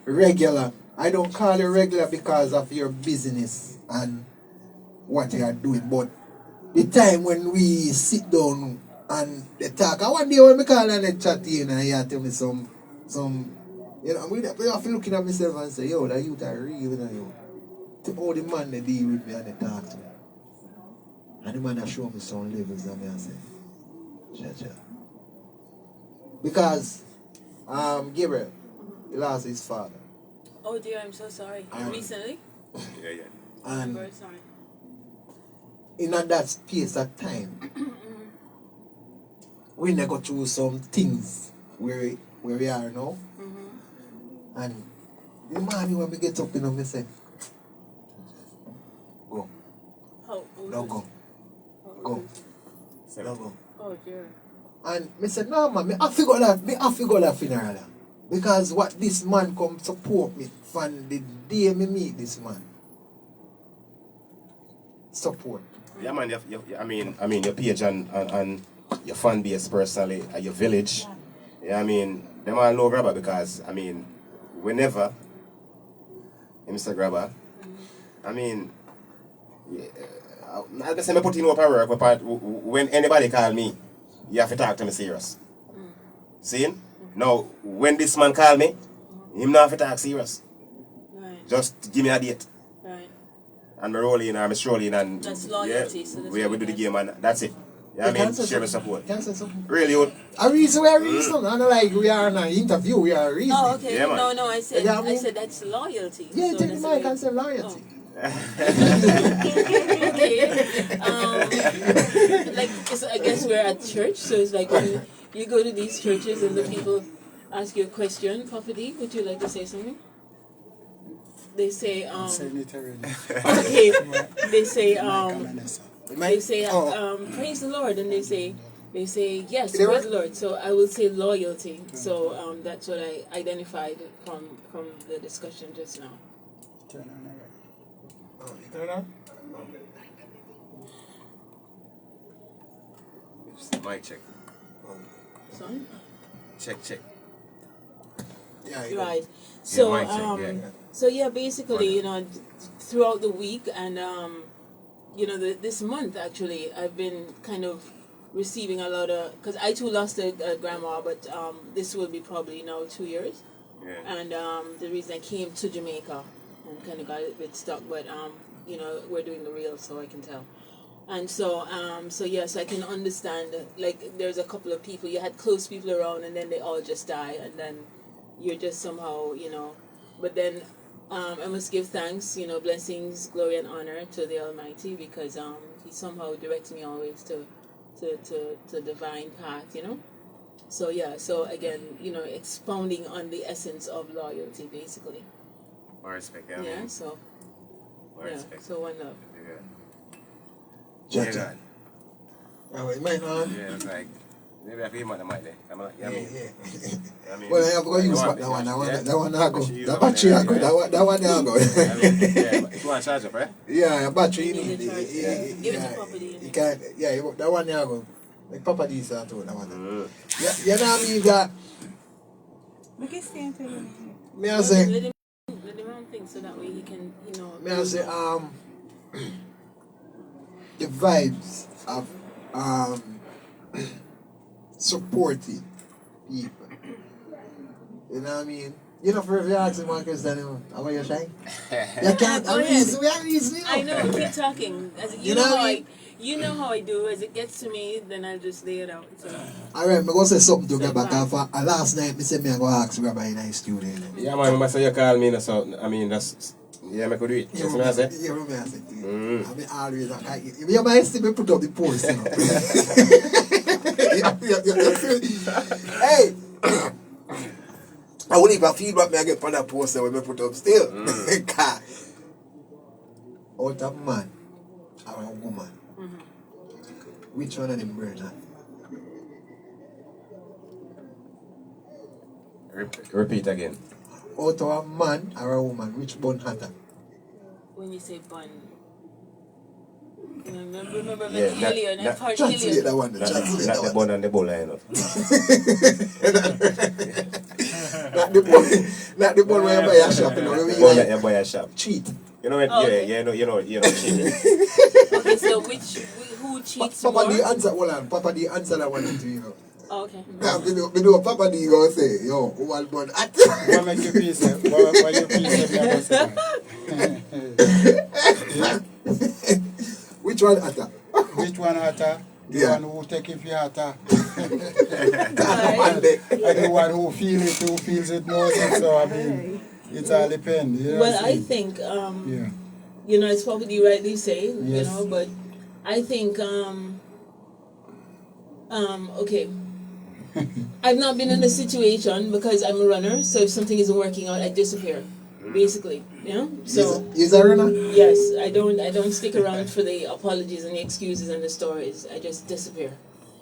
regular. I don't call you regular because of your business and what you are doing. But the time when we sit down and they talk, I one day when me call and they chat to you and you tell me some you know, we have to looking at myself and say, yo, that youth are real, you know. To all the man they deal with me and they talk to me. And the man that show me some levels and me and say, cha. Because Gabriel, he lost his father. Oh dear, I'm so sorry. Recently? Yeah. I'm And very sorry. in that space of time, we never go through some things where we are now. And the morning when we get up, you know, we say, go. Oh, No go. Go. No go. Oh dear. And me said, no man, me have to go that funeral. Because what this man come support me from the day me meet this man. Support. Yeah, man. I mean, your page and your fan base personally, and your village. Yeah, I mean, them all know Grabba because I mean, whenever Mr. Grabba, I mean, I just say me put in up a work, but when anybody call me, you have to talk to me serious. See? Now, when this man call me, him not have to talk serious. Right. Just give me a date. Right. And we roll in or we stroll in and That's loyalty, yeah, so that's we what do it the is. game and that's it. Yeah, I mean, Can't say share the something. support. Can't say something. Really, you A reason we are reason. And like we are in an interview, we are reason. Oh, okay. Yeah, man. No, I said You get me? I said that's loyalty. Yeah, so take the that's mic the and say loyalty. Okay. Like I guess we're at church, so it's like when you go to these churches and the people ask you a question. Prophet, would you like to say something? They say okay. They say praise the Lord, and they say yes, praise the Lord. So I will say loyalty. So that's what I identified from the discussion just now. Turn on? Mic check. Sorry? Check. Yeah, Right. So mic check, yeah. so yeah, basically, you know, throughout the week and you know, this month actually, I've been kind of receiving a lot of, because I too lost a grandma, but this will be probably now 2 years. Yeah. And the reason I came to Jamaica and kind of got a bit stuck, but you know, we're doing the real, so I can tell. And so yes, I can understand. Like, there's a couple of people, you had close people around, and then they all just die, and then you're just somehow, you know. But then I must give thanks, you know, blessings, glory, and honor to the Almighty, because He somehow directs me always to divine path, you know. So yeah, so again, you know, expounding on the essence of loyalty, basically. More respect, Yeah. So more yeah. respect. So one love. Jaja. Yeah, Oh, it might not. yeah, it's like maybe I feel the mic there. I'm like, yeah, I mean, Well, I have to go use that one. That one I go. That battery I go. That one I go. yeah, but if you want to charge up, right? Yeah, battery you You need need. to charge it. Give it to Papa D. You can't. Yeah, that one I go. Like Papa D said too. That one. Yeah, you know what I mean? That. Me I say. Let him think so that way he can, you know. Me I say the vibes of supporting people. You know what I mean? You know, for if you ask him one question, how are you shine? You can't. Go ahead. We are reasoning. I know. Keep talking. You know what I mean? You know how I do. As it gets to me, then I just lay it out. So. Alright, I'm going to say something to Grabba. Last night, I said I'm going to ask Grabba in the studio. Yeah, man, remember say you call me, so I mean, that's, yeah, I could do it. You That's what I say. Yeah, I say to you. I mean, always, you might still put up the post, you know. Hey! I won't even feedback me I get for that poster when I put up still. Out of man or a woman, which one of them burn hot? Repeat again. Out of a man or a woman, which burn hotter? When you say bun, remember Yeah, Helion, not- part Translate Helion. that one. Not Translate the that one. bun and the bowl, you know. Not the one where you buy a shop, you know. Where Bun that you you buy a shop. cheat. You know what? Oh, Yeah, okay. you know, cheating. Okay, so who cheats Papa more? D answer, hold on. Papa D answer that one to you know. Oh, okay. Now, me know Papa D gonna say, yo, who will burn hot? What make you feel say? What you feel say? Which one hotter? Which one hotter? The Yeah. one who take it for hotter. Monday. And the one who feel it, who feels it most. So I mean, it all depends. You know Well, what I'm I saying? think Yeah. you know, it's probably you rightly say, you Yes. know, but I think okay. I've not been in a situation because I'm a runner, so if something isn't working out, I disappear. Basically, you know? So Is a runner? yes, I don't stick around for the apologies and the excuses and the stories. I just disappear.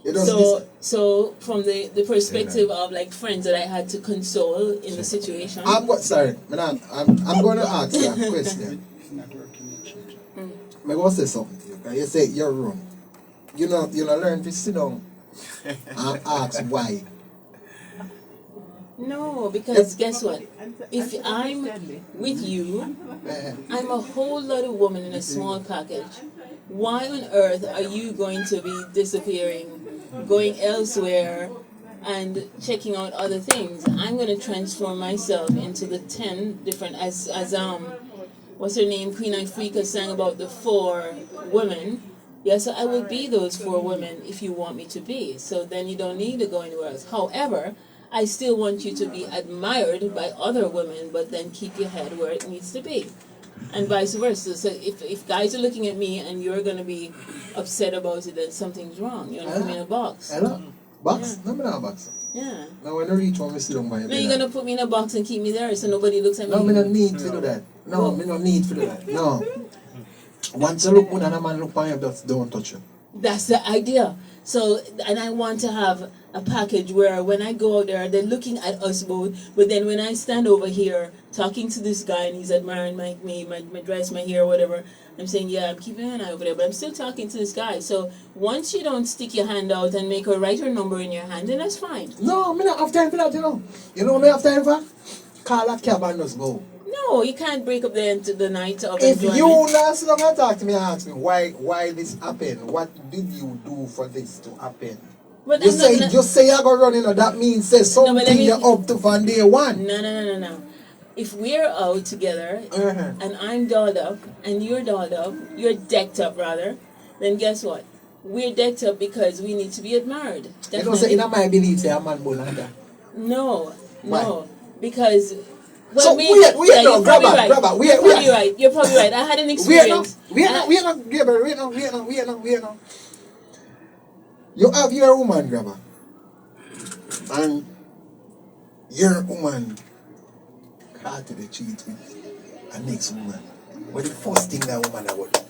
You don't So from the perspective of like friends that I had to console in the situation. I'm going to ask you a question. It's not working. I'm going to say something to you. Because you say your room. You know, learn to sit down and ask why. No, because guess what? If I'm with you, I'm a whole lot of woman in a small package. Why on earth are you going to be disappearing, going elsewhere, and checking out other things? I'm going to transform myself into the 10 different, as what's her name, Queen Ifrika sang about the 4 women. Yeah, so I will be those 4 women if you want me to be. So then you don't need to go anywhere else. However, I still want you to be admired by other women, but then keep your head where it needs to be. And vice versa. So if guys are looking at me and you're going to be upset about it, then something's wrong. You're going to put me in a box. Hello? Box? Yeah. No, I'm not a box. Yeah. Now, when I reach home, I sit down by your No, bed. you're going to put me in a box and keep me there so nobody looks at me. No, me don't need to do that. No, me don't need to do that. No. Once you look good and a man look on you, just don't touch you. That's the idea. So, and I want to have a package where when I go out there, they're looking at us both, but then when I stand over here talking to this guy and he's admiring my dress, my hair, whatever, I'm saying, yeah, I'm keeping an eye over there, but I'm still talking to this guy. So once you don't stick your hand out and make her write her number in your hand, then that's fine. No, me not have time for that, you know. You know what me have time for? Call a cab and just go. No, you can't break up the night of If enjoyment. you last long and talk to me and ask me why this happened, what did you do for this to happen? But You I'm not say gonna- you say you're gonna run, you know, that means say something but let me- you're up to from day one. No. If we're out together and I'm dolled up and you're dolled up, you're decked up rather, then guess what? We're decked up because we need to be admired. You know, say in my belief, say a man born like that. No. Why? Because So we, wait, yeah, no, you're probably right. grabber, You're wait. probably right. You're probably right. I had an experience. Wait now. You have your woman, grabber. And your woman caught to the cheat with a next woman. What the first thing that woman about?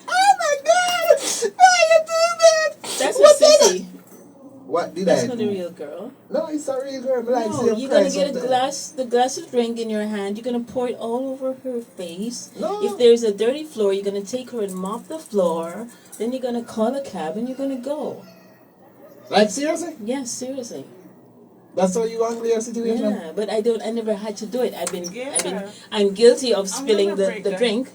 Oh my God! Why you do that? That's a sissy. What did That's I not do? a real girl. No, it's a real girl. But No, you're gonna get the glass of drink in your hand. You're gonna pour it all over her face. No. If there's a dirty floor, you're gonna take her and mop the floor. Then you're gonna call a cab and you're gonna go. Like seriously? Yes, seriously. That's how you handle your situation? Yeah, but I never had to do it. I'm guilty of spilling the drink.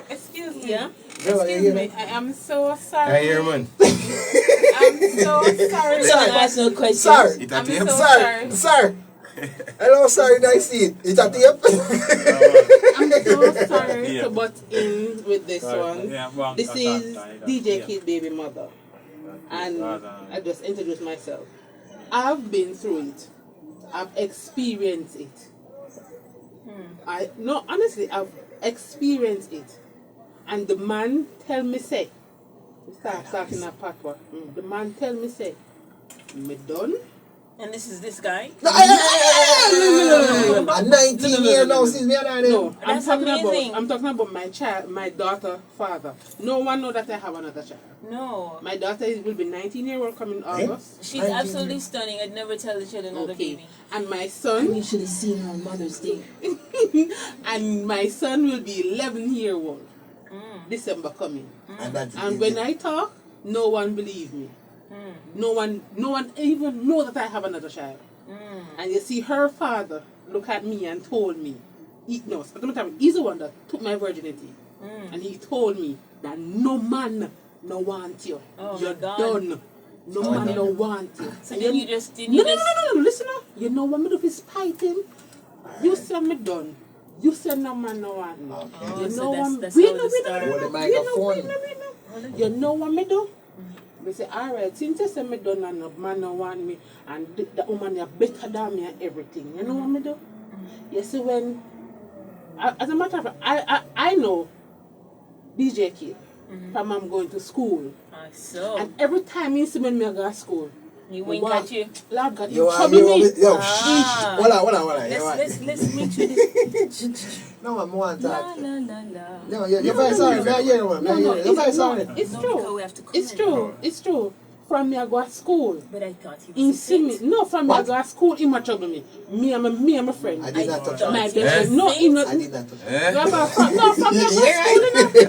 Excuse me. Yeah. Excuse me. I am so sorry. I hear, man. I'm so sorry. Don't ask no questions. Sorry. I'm so sorry. Sir. Hello, sorry, nice see it. It's a tape. I'm so sorry to butt in with this one. This is DJ Kid Baby Mother. And I just introduced myself. I've been through it. I've experienced it. Honestly, I've experienced it. And the man tell me say, start talking a patois. The man tell me say, me done. And this is this guy? No, I'm 19 years now since me and I. No, I'm talking about my child, my daughter, father. No one know that I have another child. No. My daughter will be 19-year-old coming August. She's absolutely stunning. I'd never tell that she had another baby. And my son. You should have seen her on Mother's Day. And my son will be 11-year-old. December coming. And when I talk, no one believe me. No one even know that I have another child. And you see, her father looked at me and told me, he's the one that took my virginity. And he told me that no man no want you. Oh, you're done. No man no want you. So then you just No, listen up. You know what me do is spite him. You say me done. You say no man no want me. Okay. You So know what that's we how it started. You know what me do? We say, alright, since you say me done and no man no want me, and the woman is better than me and everything, you know what me do? You see, when, as a matter of fact, I know DJ Kid from I'm going to school. So. And every time he see me go to school, he wink at you. Lord God, you trouble me. Hold on. Let's meet you this. No, I'm one talk. No, you're very sorry. You're very sorry. It's true. From me I go to school. But I thought he was from me I go to school, he might trouble me. Me and my friend. I did not touch my best him. friend. No, he not. I did not touch him.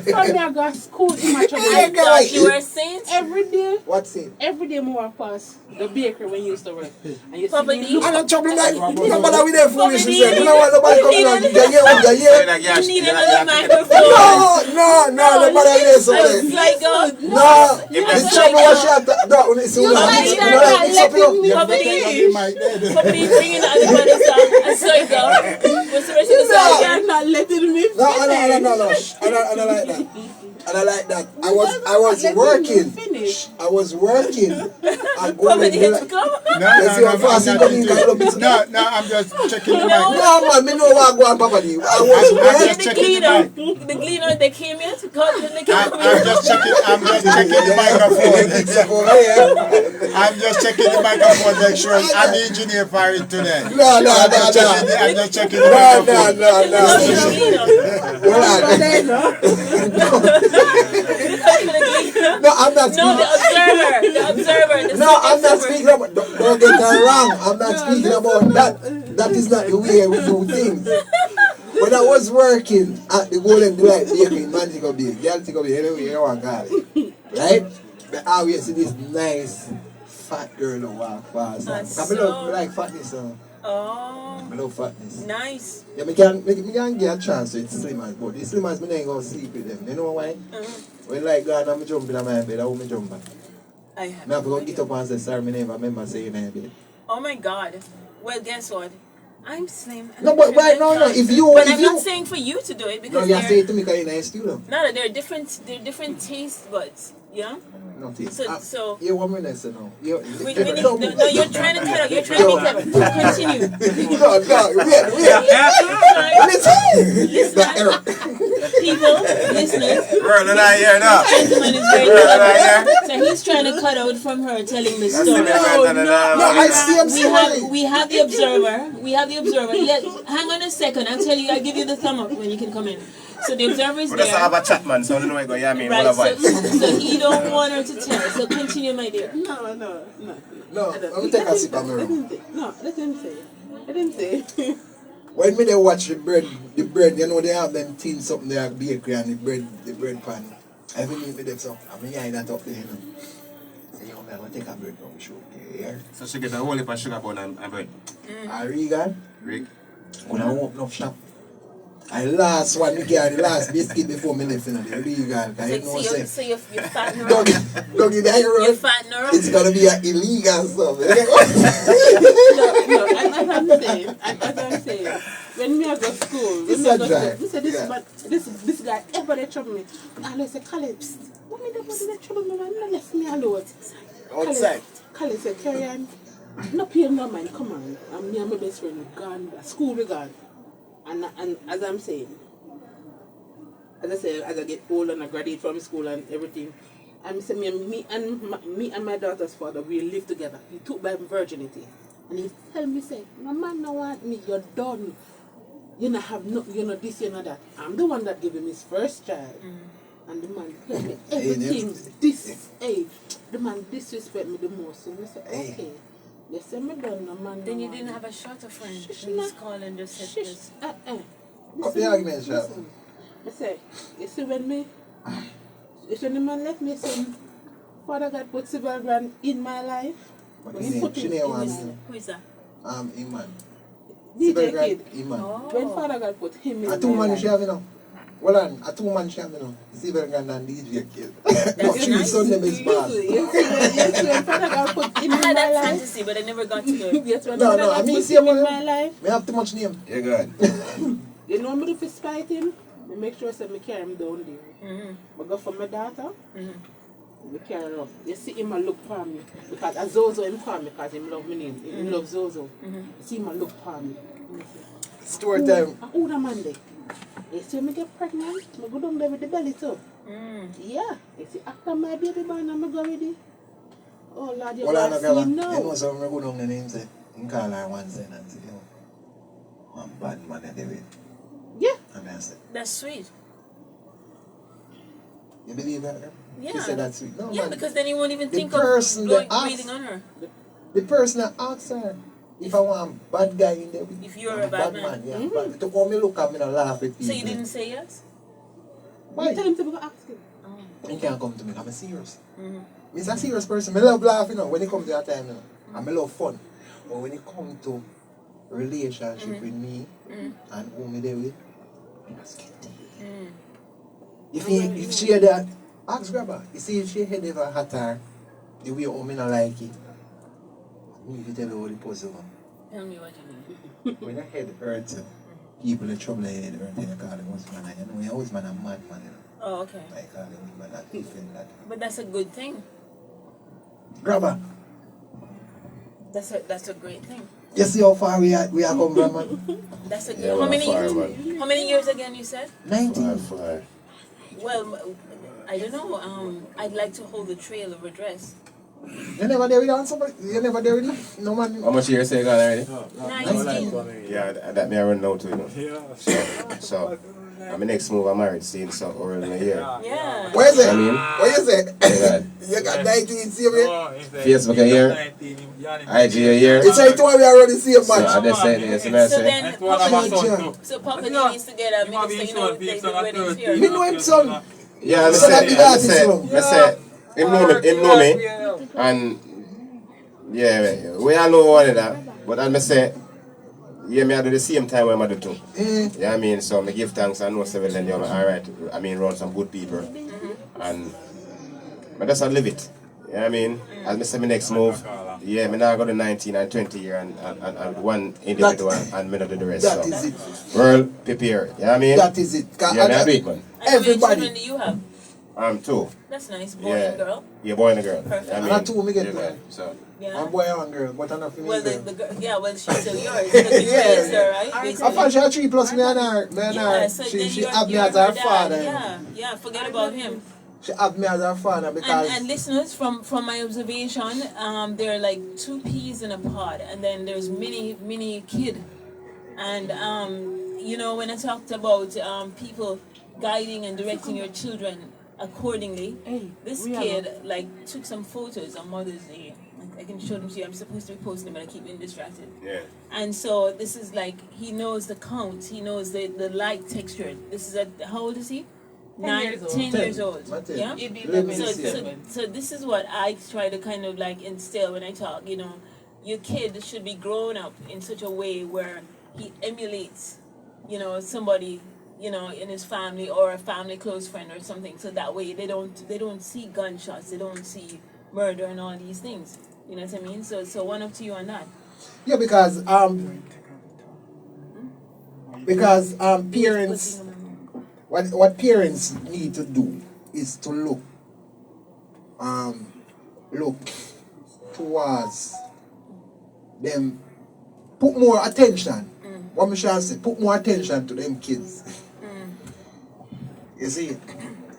From me I go to school, he might trouble me. I thought you were a saint. Every day. What saint? Every day more pass the bakery when you used to work. And you Papa see me I'm not trouble like nobody with their foolishness. You know what? Nobody coming on. You need another microphone. No, nobody with their something. Like God. No, the trouble was shut. No, it's all Probably bringing the other brothers down. I swear to God. What's the rest of the song? You're not letting me finish. No. I don't like that. I was working. I was working. I'm going to No, I'm just checking the mic. No, man, me know what I go on, Papa. I was working. The cleaner, they came here to call the I'm just checking the microphone. I'm just checking the microphone, make sure I'm the engineer for it today. No. I'm just checking the microphone. No, I'm not speaking. No, the observer. No, I'm not speaking about. Don't get that wrong. I'm not speaking about that. That is not the way we do things. When I was working at the Golden Delight Bakery in Manchester Bay, girl take up the anyway you want to call it, right? But I always see this nice fat girl who walk past. I like fatness. I love fatness. Nice. Yeah, me can get a chance to it's slimmers, but the slimmers me ain't gonna sleep with them. You know why? When like God, I'm jumping on my bed, I want me jump back. I have. Now I'm going to get up and say, sorry, I never remember saying my bed. Oh my God. Well, guess what? I'm slim. No, but no. If you, but I'm not saying for you to do it because no, you say it to me because you're in a studio. No, they're different taste buds. Yeah? Nothing. So you want me to say no? no, you're trying to cut out. You're trying to be clever. Continue. No, Listen, people, listeners. Girl, and I hear now. This gentleman is very clever. So he's trying to cut out from her telling the story. I see him we have the observer. We have the observer. Yeah, hang on a second. I'll tell you. I'll give you the thumb up when you can come in. So the observer is there. Let's have a chat, man. So I don't know where I mean. Right. So he don't want her to tell. So continue, my dear. No. Let me take a sip of my rum. No, let him say. Let him say. When me they watch the bread, you know they have them thin something there, bakery and the bread pan. Every meet me them so, I mean, I that up there, you know. Say, yo, man, I'm gonna take a bread from the show. Yeah. So she get a whole heap of sugar bun and bread. Regan? Rick? When I open up shop, I last one, me carry the last biscuit before me left, you know, the illegal. So you're fattening her up. Don't get that You're fattening her up. It's gonna be an illegal stuff. As I'm saying, when me I go to school, when me I go to school, this guy ever they trouble me. I always say, Caleb, what me they trouble me, man? No left me alone. Outside. Caleb said, carry on. No pay no mind, come on. And me and my best friend gone, school we gone. And as I'm saying, as I get old and I graduate from school and everything, and say me and my daughter's father, we live together. He took my virginity. And he tell me, say, no man no want me, you're done. You know have no, you know this, you know that. I'm the one that gave him his first child. And the man tell me everything. The man disrespect me the most. So I said, okay. They said me done, no man. Then you didn't have a shorter friend. She's calling just said this. Cut the argument, shop. I say, you see when the man left me, say, Father God put several grand in my life. He put it in Who is that? Iman. DJ Kid. Iman. When Father God put him in a two-man she have, you know. Well, a two-man she have, you know. Several grand and DJ Kid. No, she's son name is Ball. Yes, when Father God put him in my life. I had that fantasy, but I never got to do it. Yes, when Father God put him in my life. Me have too much name. Yeah, good. You know me if I spite him, I make sure I carry him down there. I go for my daughter. We carry her up. You see him a look for me. Because a Zozo him call me because him love my name. He love Zozo. You see him a look for me. Story time. Who the man there? You see me get pregnant, I go down there with the belly too. Yeah. You see after my baby born, I'm go with it. Oh Lord, you can't see him now. You know something I go down there and say, you call her one side and say, yo, I'm bad man at the way. Yeah. And I say, that's sweet. You believe that? Yeah. She said that's sweet. No, yeah, man. because then you won't even The think of person that breathing on her. The person that asks her if I want bad guy in there with if you're a bad man. Yeah, but to come me look at me and laugh at people. So you didn't say yes? Why? Tell him to go ask him. He can't come to me. I'm a serious. He's a serious person. I love laughing, you know, when it comes to that time, you know. And I love fun. But when it comes to relationship with me and who me there with, I must get deep. If she had that, ask grabber. You see, if she had ever had her, the way how me not like it, me if you tell her what the puzzle on. Tell me what you mean. When I head hurts, people in trouble, head hurt, you call them husband. You know, your husband a mad man, you know. Oh, okay. I call them husband that defend that. But that's a good thing. Grabber. That's a great thing. You see how far we are come from, man? That's a good. How many years again you said? 19. Well, I don't know. I'd like to hold the trail of redress. You never there with her somebody? You never there with him? No man. How much years you got already? 19. Yeah, that me I run now too, you know. Yeah. So my next move I'm married soon, so early in the year. Yeah. What is it? I mean, what you say? You got 19 same year? Facebook a year. IG a year. It's like why we are already same match. So I just said this, So then Papa D needs to get a minister, you know, take the wedding here. Me know him son. Yeah, I say, him know me, and yeah, we all know one of that. But I say, yeah, me I do the same time when I do too. Yeah, I mean, so I give thanks and know several then you're alright. I mean, run some good people, and I just live it. Yeah, I mean, as I say, my next move. Yeah, me now got the 19 and 20 year and one individual and me not do the rest. That so. is it. World prepare. Yeah, I mean. That is it. Yeah, me I do it, man. Everybody. How many children do you have? Two. That's nice. Boy and girl. Yeah, boy and a girl. Perfect. I mean, And two me get yeah, there. so. Yeah. One boy and one girl, but enough for me. Well, girl. the girl, yeah, well, she's still yours. Because you raised her, right? I Basically. thought she had 3 plus me and her. Yeah, so she then she you're, had me you're as her dad. father. Yeah, forget about him. She had me as her father because... And listeners, from my observation, there are like 2 peas in a pod, and then there's mini kid. And, you know, when I talked about people guiding and directing your children accordingly, this kid, like, took some photos on Mother's Day. I can show them to you. I'm supposed to be posting them, but I keep being distracted. Yeah. And so this is like, he knows the count. He knows the light texture. This is how old is he? 10 years old. Yeah? So this is what I try to kind of like instill when I talk, you know. Your kid should be grown up in such a way where he emulates, you know, somebody, you know, in his family or a family close friend or something. So that way they don't see gunshots, they don't see murder and all these things. You know what I mean? So one up to you on that. Yeah, because parents, what parents need to do is to look towards them, put more attention. What me shall say, put more attention to them kids. You see,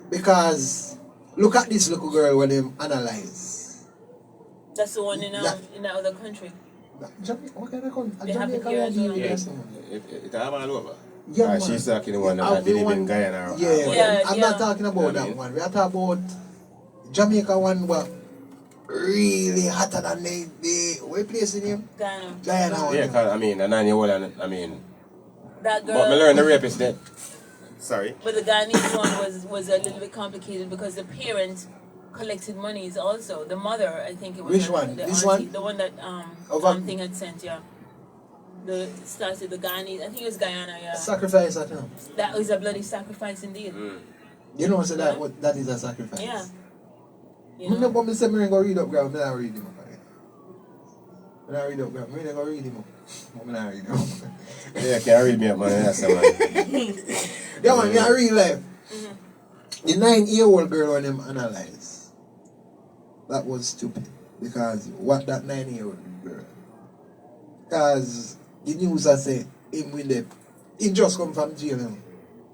because look at this little girl when them analyze. That's the one in the other country. What kind of country? They have it here as well. It have all over. Yeah, man. She's talking the one that did in Guyana. I'm not talking about that one. We are talking about Jamaica one, but really hotter than the what place in him? Guyana one. Yeah, cause I mean, a 9-year-old and I mean. That girl. But me learn the rape is dead. Sorry. But the Guyanese one was a little bit complicated because the parent collected monies also. The mother, I think it was. Which one? This auntie, one? The one that thing had sent, yeah. The started the Guyanese. I think it was Guyana, yeah. Sacrifice at him. That was a bloody sacrifice indeed. You know, so that is a sacrifice. Yeah. You know, but me say me go read up, girl. Me not read him up. Me not read up, girl. Me not go read him up. Me not read him up. Yeah, can read me up, man. That's a man. Yeah, man. Me real life. The 9-year-old girl when them analyze, that was stupid. Because what that 9-year-old girl? Because the news I say him with them, he just come from jail. You know?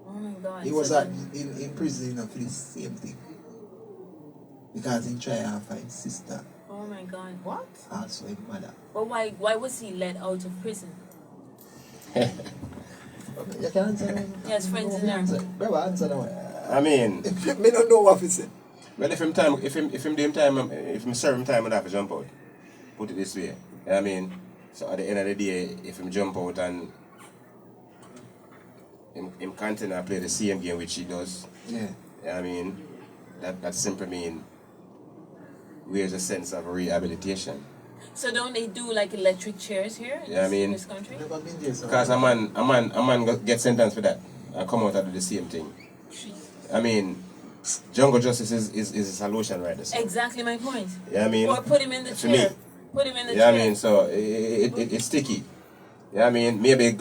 Oh my God. He was in prison, you know, for the same thing. Because he tried to find his sister. Oh my God. What? Also his mother. But why was he let out of prison? You can answer that. He has friends in there. Brother, answer that one. I mean, me don't know what he said. Well, if him do him time, if him serve him time, I'd have to jump out. Put it this way. You know what I mean? So at the end of the day, if him jump out and him continue to play the same game which he does, yeah. You know what I mean? That simply mean there's a sense of rehabilitation. So don't they do like electric chairs here in this country? Because a man get sentenced for that and come out and do the same thing. I mean, jungle justice is a solution right there. So. Exactly my point. Yeah, I mean, or put him in the chair. Put him in the chair. Yeah, I mean, so it's sticky. Yeah, I mean, maybe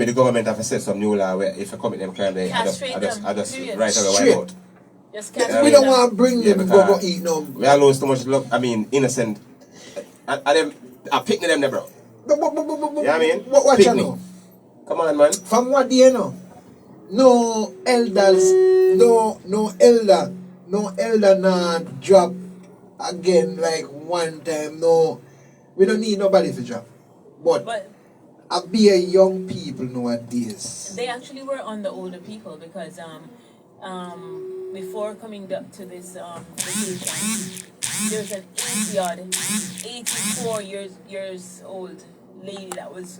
the government have to set some new law where if you commit them crime, they just right away wipe out. Just we don't want to bring them go eat no. We are lose too much love. I mean, innocent. I pick them there, bro. Yeah, I mean, what you know? Come on, man. From what do you know? No elders, no elder nah drop again like one time. No, we don't need nobody to drop. But I be a young people nowadays. They actually were on the older people because before coming to this vacation, there's an 84 years old lady that was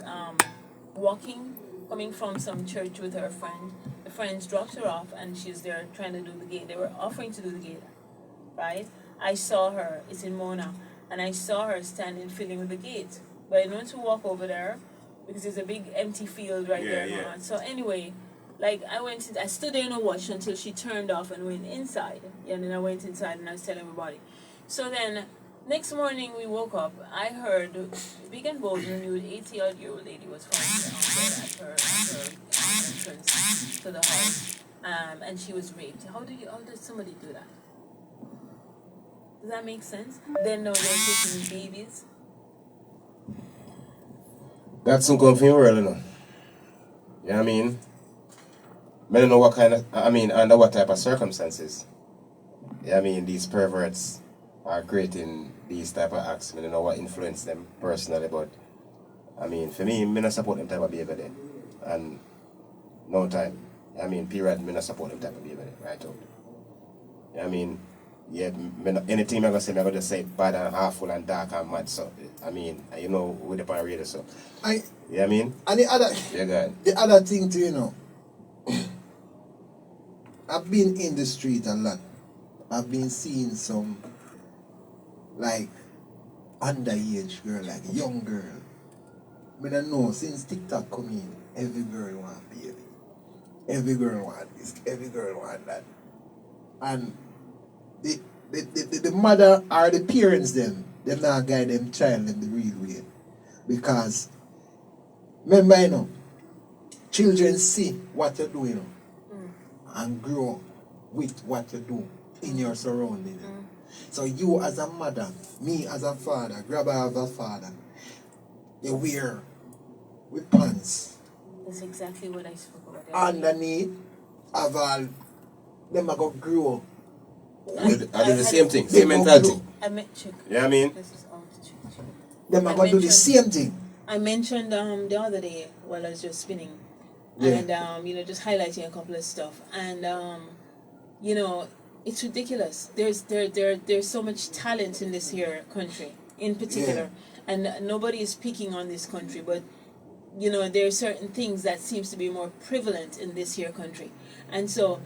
walking, coming from some church with her friend. The friends dropped her off and she's there trying to do the gate. They were offering to do the gate, right? I saw her, it's in Mona, and I saw her standing filling with the gate. But I didn't want to walk over there because there's a big empty field right there. Yeah. So anyway, like I stood there and watched until she turned off and went inside. Yeah, and then I went inside and I was telling everybody. So then, next morning we woke up, I heard big and bold and knew an 80-odd-year-old lady was found at her entrance to the house. and she was raped. How does somebody do that? Does that make sense? Then now they're taking babies. That's some come from your world, you know. You know what I mean? I don't know what kind of, I mean, under what type of circumstances. Yeah, I mean, these perverts are creating these type of acts. I don't know what influenced them personally, but I mean, for me, I don't support them type of behavior there. And no time. I mean, period, I don't support them type of behavior there, right out. I mean, yeah, anything I'm going to say, I'm going to just say bad and awful and dark and mad. So, I mean, you know, with the power radio, so. You know what I mean? And the other thing too, you know, I've been in the street a lot. I've been seeing some, like, underage girl, like young girl. I don't know, since TikTok come in, every girl want baby. Every girl want this, every girl want that. And the mother or the parents them not guide them child in the real way. Because, remember, you know, children see what you do, you know, and grow with what you do in your surrounding. So you as a mother, me as a father, grabba as a father, they wear with pants. That's exactly what I spoke about. Underneath, of all, them are going to grow. I do the same thing, same mentality. I meant chick. Yeah, I mean? Them are going to do the same thing. I mentioned the other day while I was just spinning, and you know, just highlighting a couple of stuff, and you know, it's ridiculous. There's so much talent in this here country, in particular, and nobody is picking on this country, but you know, there are certain things that seems to be more prevalent in this here country, and so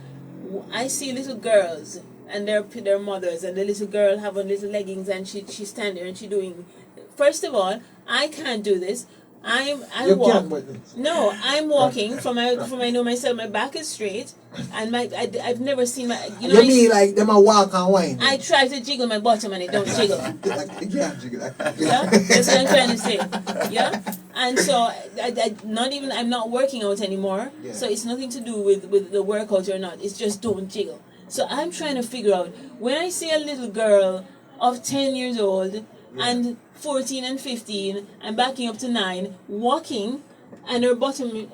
I see little girls and their mothers, and the little girl have on little leggings, and she stand there and she doing. First of all, I can't do this. I walk. No, I'm walking from I know myself. My back is straight, and I've never seen my. You know, mean like them a walk and whine? I try to jiggle my bottom and it don't jiggle. Yeah, jiggle. Yeah, that's what I'm trying to say. Yeah, and so I'm not working out anymore. Yeah. So it's nothing to do with the workout or not. It's just don't jiggle. So I'm trying to figure out when I see a little girl of 10 years old and 14 and 15 and backing up to 9 walking, and her bottom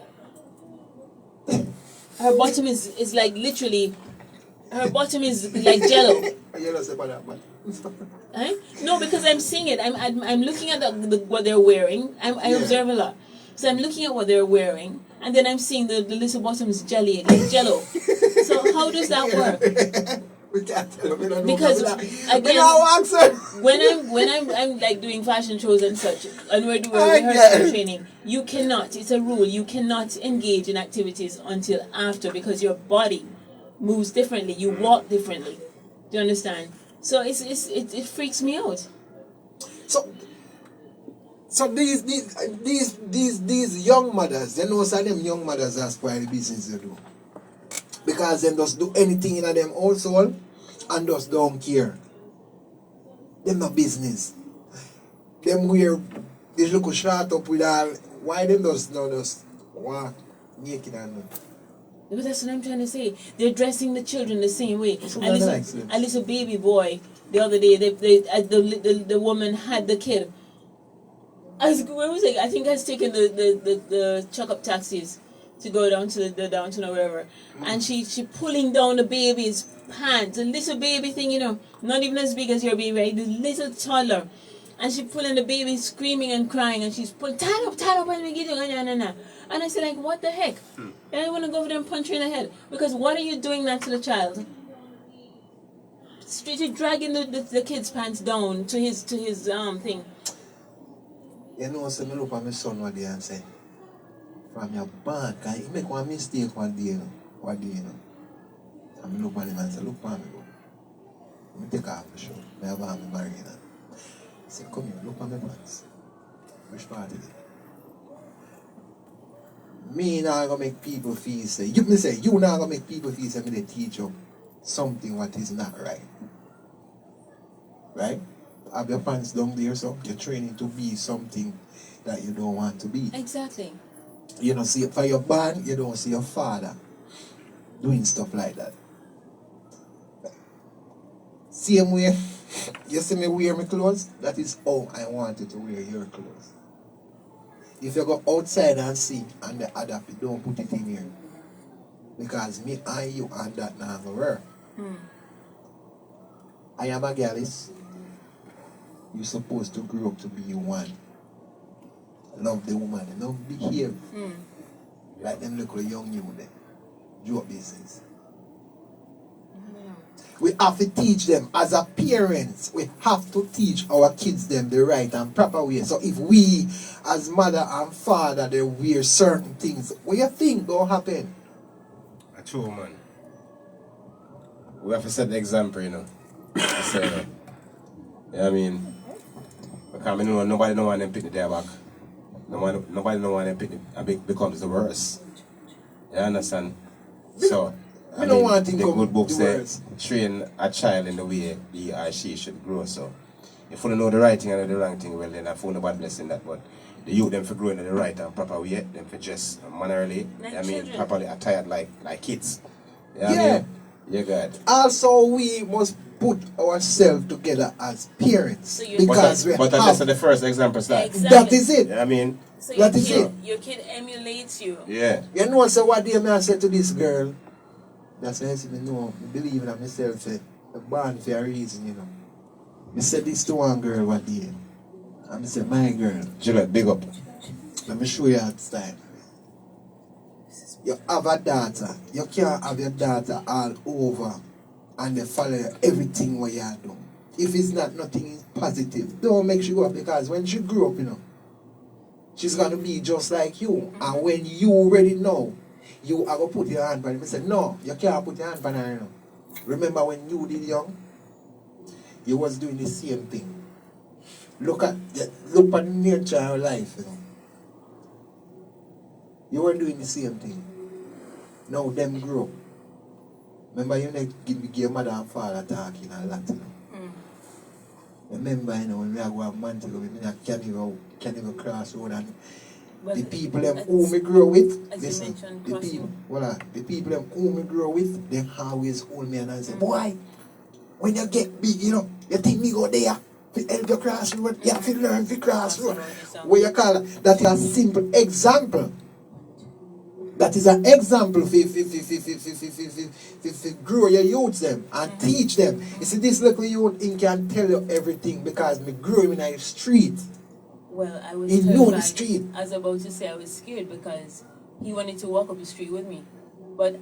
is like literally, her bottom is like jello. Right? No, because I'm seeing it. I'm looking at what they're wearing. I observe a lot, so I'm looking at what they're wearing, and then I'm seeing the little bottoms jelly like jello. So how does that work? Because again, when I'm like doing fashion shows and such, and we're doing rehearsal training, you cannot. It's a rule. You cannot engage in activities until after, because your body moves differently. You walk differently. Do you understand? So it freaks me out. So these young mothers, they know some them young mothers are spoil the business they do. Because them just do anything in them household and just don't care. Them no business. Them wear this look short up with all. Why them just walk naked and But that's what I'm trying to say. They're dressing the children the same way. A little baby boy the other day, the woman had the kid. I think I was taking the chuck up taxis to go down to the downtown or wherever, and she pulling down the baby's pants, a little baby thing, you know, not even as big as your baby, right? The little toddler, and she pulling the baby, screaming and crying, and she's pulling, tie up, and we get you, and I said, like, what the heck? And I want to go over there and punch her in the head, because what are you doing that to the child? Straight dragging the kid's pants down to his thing. You know, so I look at my son one day and say, from your bank, and you make one mistake one day, you know. What do you know? And I look at him and say, look at me, bro. Let me take off the show. I have my marina. I say, come here, look at my pants. Which part is it? Me not gonna make people feel say, you not gonna make people feel say, me they teach you something what is not right. Right? Have your pants down there, so you're training to be something that you don't want to be. Exactly. You don't see it for your band, you don't see your father. doing stuff like that. Same way, you see me wear my clothes, that is how I want you to wear your clothes. If you go outside and sing and they adapt it, don't put it in here. Because me and you and that now go work. I am a gallus. You're supposed to grow up to be one. Love the woman, love behave. Like them little young you there. Do business. We have to teach them as a parents. We have to teach our kids them the right and proper way. So if we as mother and father they wear certain things, what you think gonna happen? True, man. We have to set the example, you know. So, you know what I mean? Because I know nobody don't want them pick their back. Nobody don't want them pick it becomes the worst. You understand? So, I mean, want the good book says train a child in the way he or she should grow. So, if you don't know the right thing and the wrong thing, well then I found nobody blessing that. But the youth them for growing in the right and proper way, them for dress mannerly, properly attired like kids. You know what I mean? Yeah, God. Also, we must put ourselves together as parents. So because but that's the first example, sir. Exactly. That is it. You know what I mean? So that is it. Your kid emulates you. Yeah. You know so what day I said to this girl? That's why I said, no, I believe in myself. I'm born for a reason, you know. I said this to one girl one day. And I said, my girl. Juliet, big up. Let me show you how it's time. You have a daughter. You can't have your daughter all over and they follow everything what you do. If it's not nothing is positive, don't make she go up because when she grew up, you know, she's gonna be just like you. And when you already know, you are gonna put your hand on her. I said, no, you can't put your hand on her, you know. Remember when you did young, you was doing the same thing. Look at the nature of life, you know. You were doing the same thing. Now them grow. Remember you give your mother and father talking a lot, you know. Remember, you know, when we are going to Montego, we can't even cross road and the people them who me grow with, listen, the people them who me grow with, they always hold me and say, boy, when you get big, you know, you think me go there to help you cross road, you have to learn to cross road. What you call it? That is a simple example. That is an example for grow your youths them and teach them. You see, this little youth he can tell you everything because me grew him in a street. Well, I was he knew the street. I was about to say I was scared because he wanted to walk up the street with me. But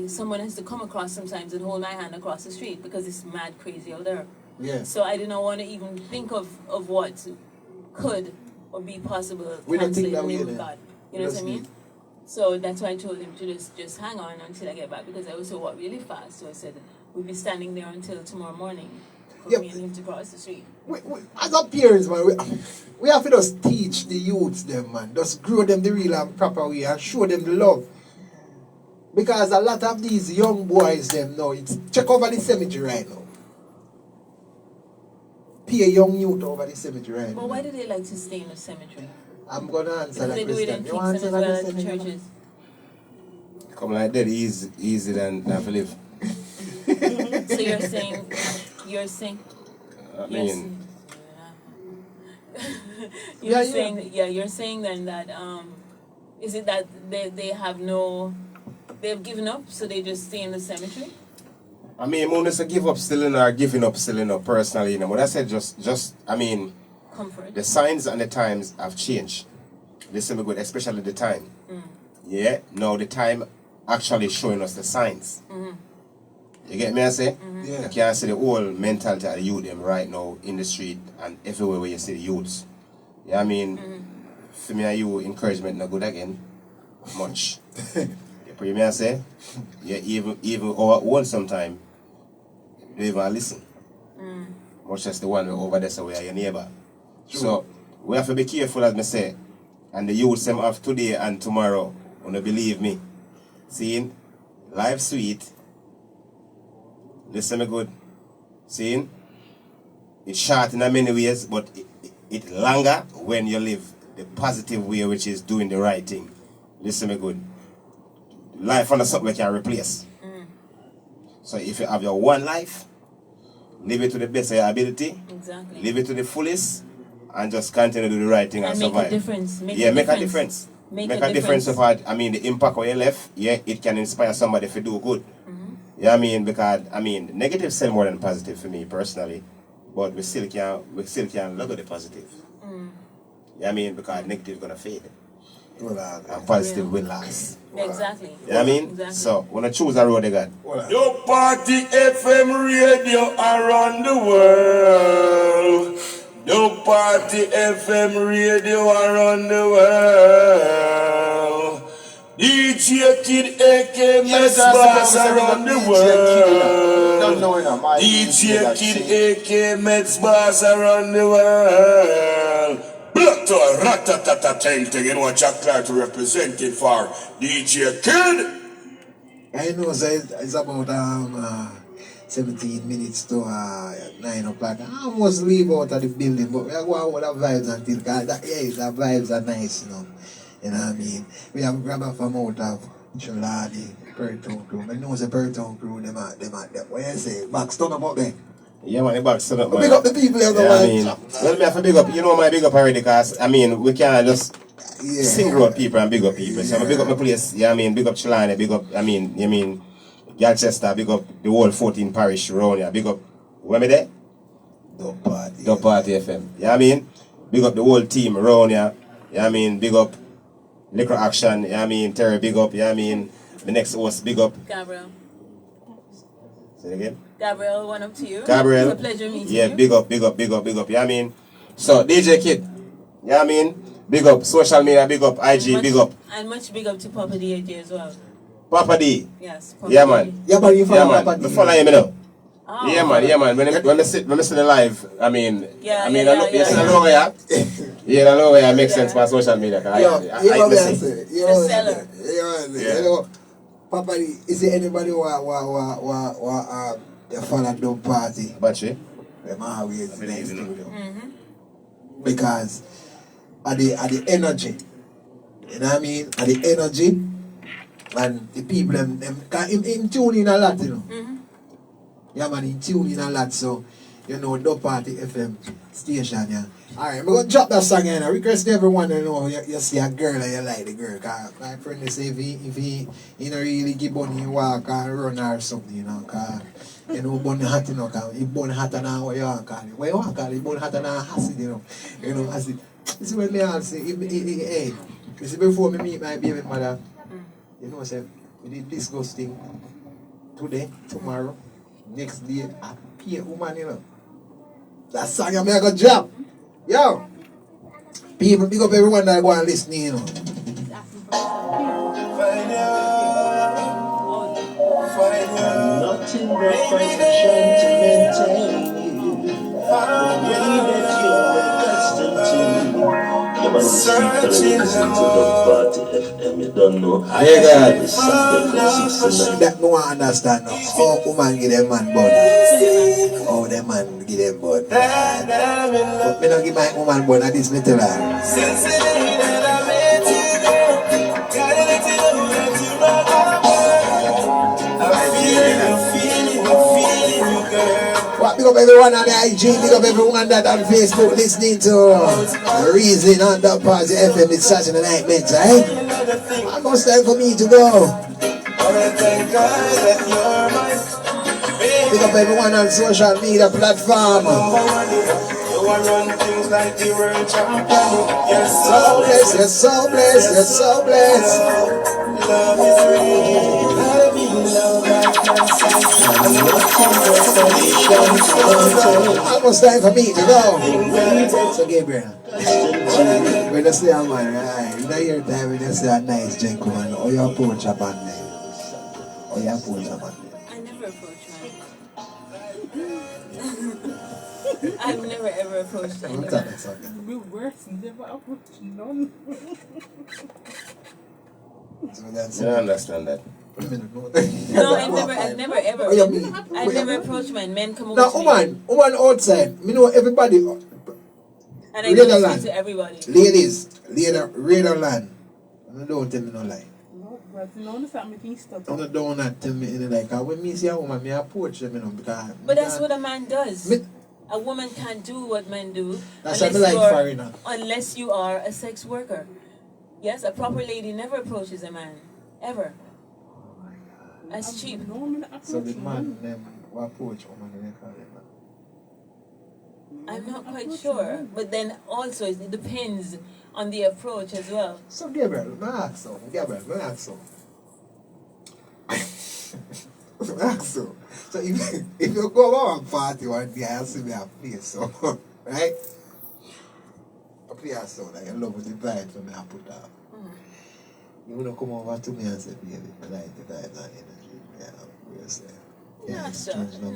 someone has to come across sometimes and hold my hand across the street because it's mad crazy out there. Yeah. So I did not want to even think of what could or be possible. We don't think that way. God. You know what I mean? So that's why I told him to just hang on until I get back because I also walk really fast. So I said we'll be standing there until tomorrow morning for me and him to cross the street. As a parents, man, we have to just teach the youths them, man. Just grow them the real and proper way and show them the love. Because a lot of these young boys them now, check over the cemetery right now. Pay a young youth over the cemetery right now. But why do they like to stay in the cemetery? I'm gonna answer that question. They do it in Kingston as well as the churches. Come like that easy than live. So you're saying I mean you're saying then that is it that they've given up so they just stay in the cemetery? I mean more than give up still in or giving up still in or personally, you know. But I said just I mean comfort. The signs and the times have changed. Listen me good, especially the time. Yeah, now the time actually showing us the signs. You get me I say? Yeah. You can't see the whole mentality of the youth them right now in the street and everywhere where you see the youths. Yeah, I mean for me and you encouragement not good again. Much. You put me I say? Yeah, even our own sometime you even listen. Much as the one over there so we are your neighbor. True. So we have to be careful as I say. And the youth them of today and tomorrow. Wanna believe me. Seeing? Life sweet. Listen me good. Seeing? It's short in a many ways, but it longer when you live the positive way, which is doing the right thing. Listen me good. Life on something we can replace. So if you have your one life, live it to the best of your ability. Exactly. Live it to the fullest, and just continue to do the right thing and survive. Make a difference. Make a difference. Make a difference of what, I mean, the impact of your left, yeah, it can inspire somebody to do good. Yeah, I mean, because, I mean, negative sell more than positive for me personally, but we still can look at the positive. Yeah, I mean, because negative gonna fade. And positive will last. Exactly. Yeah, I mean? Exactly. So, when I choose a road, they got. Yo, Party FM radio around the world. Yo, Party FM radio around the world. DJ Kid AK Medz Bass around the world. DJ Kid AK Medz Bass around the world. Blood to a ratatata thing, you know what Jack Clark representing for DJ Kid. I know it's about 17 minutes to 9 o'clock. I almost leave out of the building, but we are going with the vibes until the vibes are nice, you know. You know what I mean? We have grabber from out of Choladi, Pertown crew. I know it's a Pertown crew, them what you say? Backstone about there. Yeah, man, the backstone up, man. Big up the people of the I mean, well, me have to big up, you know my big up already, because, I mean, we can't just single out people and big up people. So I big up my place, yeah, I mean, big up Chilani, big up, I mean, Galchester, big up the whole 14 parish around here, big up, where me there? Dub Party FM. Yeah, I mean, big up the whole team around here, yeah, I mean, big up Liquor Action, yeah, I mean, Terry, big up, yeah, I mean, the next host, big up. Gabriel. Say it again? Gabriel, one up to you. Gabriel. It's a pleasure meeting you. Yeah, big up, yeah, I mean. So, DJ Kid, yeah, I mean, big up, social media, big up, IG, big up. And much big up to Papa D as well. Papa D. Yes. Papa yeah, man. Yeah, but you follow Papa D. I follow him, you know. Oh, yeah, man, yeah, man. When I see the live, I mean, you see the logo, yeah? Yeah, the logo, yeah, makes sense for social media. You know, Papa D, is there anybody who follow Dub Party? Battery? Them always nice to do. Because of the energy. You know what I mean? Of the energy. And the people, them him tune in a lot, you know. Yeah, man, he tune in a lot, so, you know, Dub Party FM station, yeah. Alright, I'm going to drop that song in. I request everyone to know you see a girl and you like the girl. Cause my friend they say if he don't really give money walk and run or something, you know. Cause, you know, burn hot, you know, cause he burn hotter than what you want, call it. What you want, call it? He burn hotter than acid, you know. You know, acid. This is what me say. Hey, you see, before me meet my baby mother, you know, say, we did disgusting today, tomorrow. Next day, I pay a woman, you know. That song I make a drop. Yo. People, big up everyone that go and listen, you know. Nothing but perfection to maintain you. The way that you were destined to. You want to speak and listen to Dub Party FM, you don't know. I hear that. Every Sunday from 6 to 9. That no one understand now. How woman give them man bun. How them man give them bun. But me don't give my woman bun at this metal. Since the day that I met you, gotta let you know that you're my I'm feeling you, girl. What, big up everyone on the IG, big up everyone that on Facebook listening to Reason on Dub Party FM. It's Saturday night, mates, right? Almost time for me to go. Big up everyone on social media platform. You're so blessed, you're so blessed, you're so blessed. Love is real, gotta be love like almost time for me to go. So Gabriel, we just say man, right? You know your time we just say a nice gentleman. Or you approach a man there. Or you approach a man there. I never approach man. I've never ever approached anyone. The worst, never approach none. I don't understand that. No, I've never ever. I never approached men. Men come over now, to me. woman outside. Me know everybody. And I go speak to everybody. Ladies, radar land. Don't tell me no lie. But no, that's not making stuff. I'm not doing that to me, like, when me see a woman, me approach them, you know, because... But that's what a man does. A woman can't do what men do that's unless you are a sex worker. Yes, a proper lady never approaches a man. Ever. That's cheap. So the man them will approach woman and they call them I'm not quite sure. But then also it depends on the approach as well. So Gabriel, I ask so. So if you go to a party one day and see me a play so, right? I play a song that you love with the vibes when I put up. You wanna come over to me and say, baby, I like the vibes and energy. Yeah, we'll say. Yeah,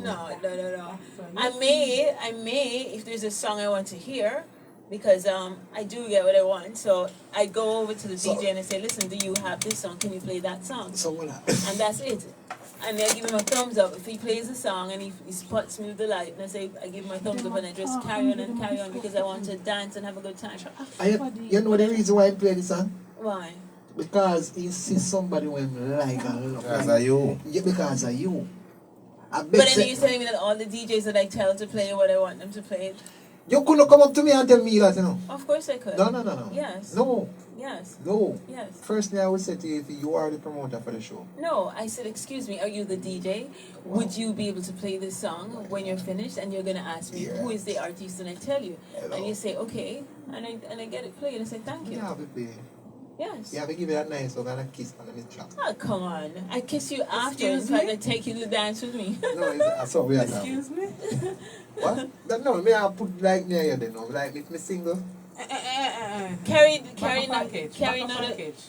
No. I may, if there's a song I want to hear, because I do get what I want. So I go over to the DJ and I say, listen, do you have this song? Can you play that song? So what? And that's it. And I give him a thumbs up. If he plays a song and he spots me with the light, and I give him a thumbs up and I just carry on because I want to dance and have a good time. You know the reason why I play this song? Why? Because he sees somebody when he like and love. Because of you. Yeah, because of you. But then you're telling me that all the DJs that I tell to play what I want them to play. You couldn't come up to me and tell me that, you know. Of course I could. No. Yes. No. Yes. No. Yes. First thing I would say to you, if you are the promoter for the show. No, I said, excuse me, are you the DJ? Would you be able to play this song when you're finished? And you're going to ask me, who is the artist? And I tell you. Hello. And you say, okay. And I get it played. And I say, thank you. Yeah, baby. Yes. Yeah, we give you that nice hug and a kiss on the trap. Oh, come on. I kiss you after. In fact, I take you to dance with me. No, that's what we are now. Excuse me? What? No, me I put like near you then, no. Like if me single. Carry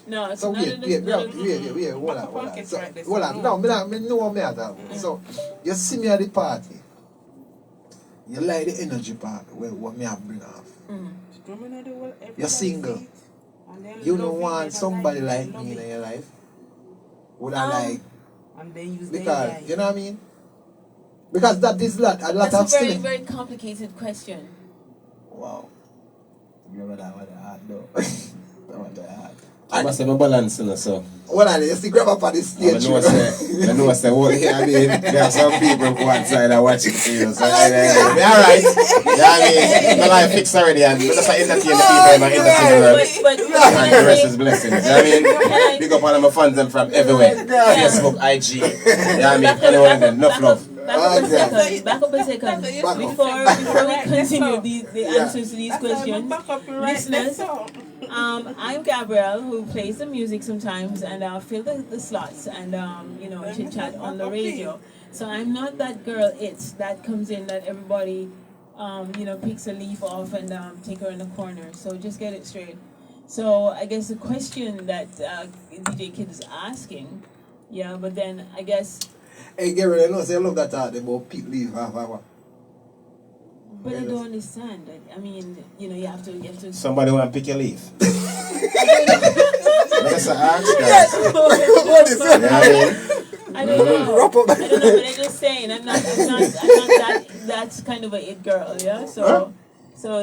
no. So wait, hold on. So, hold on. No, me know what me at that. So you see me at the party. You like the energy part where what me I bring off. You're single. You don't want somebody like me in your life. Would I like? And then use because you know what I mean? Because that is a lot that's of a very, stealing. very complicated question. Wow. You remember that one hard though. That one hard. I must have a balance, you know, so. What are they? You see, grab up on the stage. I know, what I mean, there are some people who want side and watching, you know, so be alright. Yeah, I mean, my life fixed already, and just entertain the people and entertain the world. And the rest is blessings. You know what I mean? Big up all of my fans them from everywhere. Facebook, IG. Yeah, I mean, anyone then, enough love. Back up a second. Before we continue the answers to these questions, listeners, I'm Gabrielle, who plays the music sometimes and fill the slots and chit chat on the radio. So I'm not that girl that comes in that everybody picks a leaf off and take her in the corner. So just get it straight. So I guess the question that DJ Kid is asking, but then I guess. Hey, Gary, I know, I love that art about pick leave. But I don't understand. I mean, you have to. Somebody want to pick your leaf. That's an ask. What is it? I don't know. But I'm just saying, I'm not that kind of a it girl, yeah. So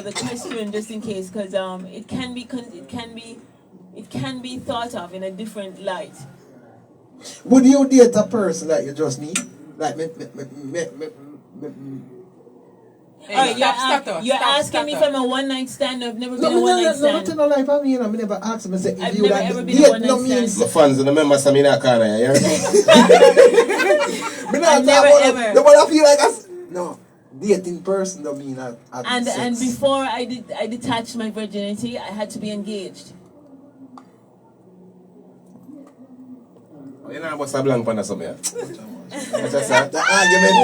the question, just in case, because it can be thought of in a different light. Would you date a person that you just meet? Like you're asking me if I'm a one-night stand. I've never been a one-night stand. No, life. I mean, I never asked him. I said, I've never ever been a one-night stand. My fans and the members of me not corner. You hear me? I never ever. No, but I feel like no. Dating person don't mean and before I detached my virginity, I had to be engaged. You know what's a blank pan or something? What's that? The argument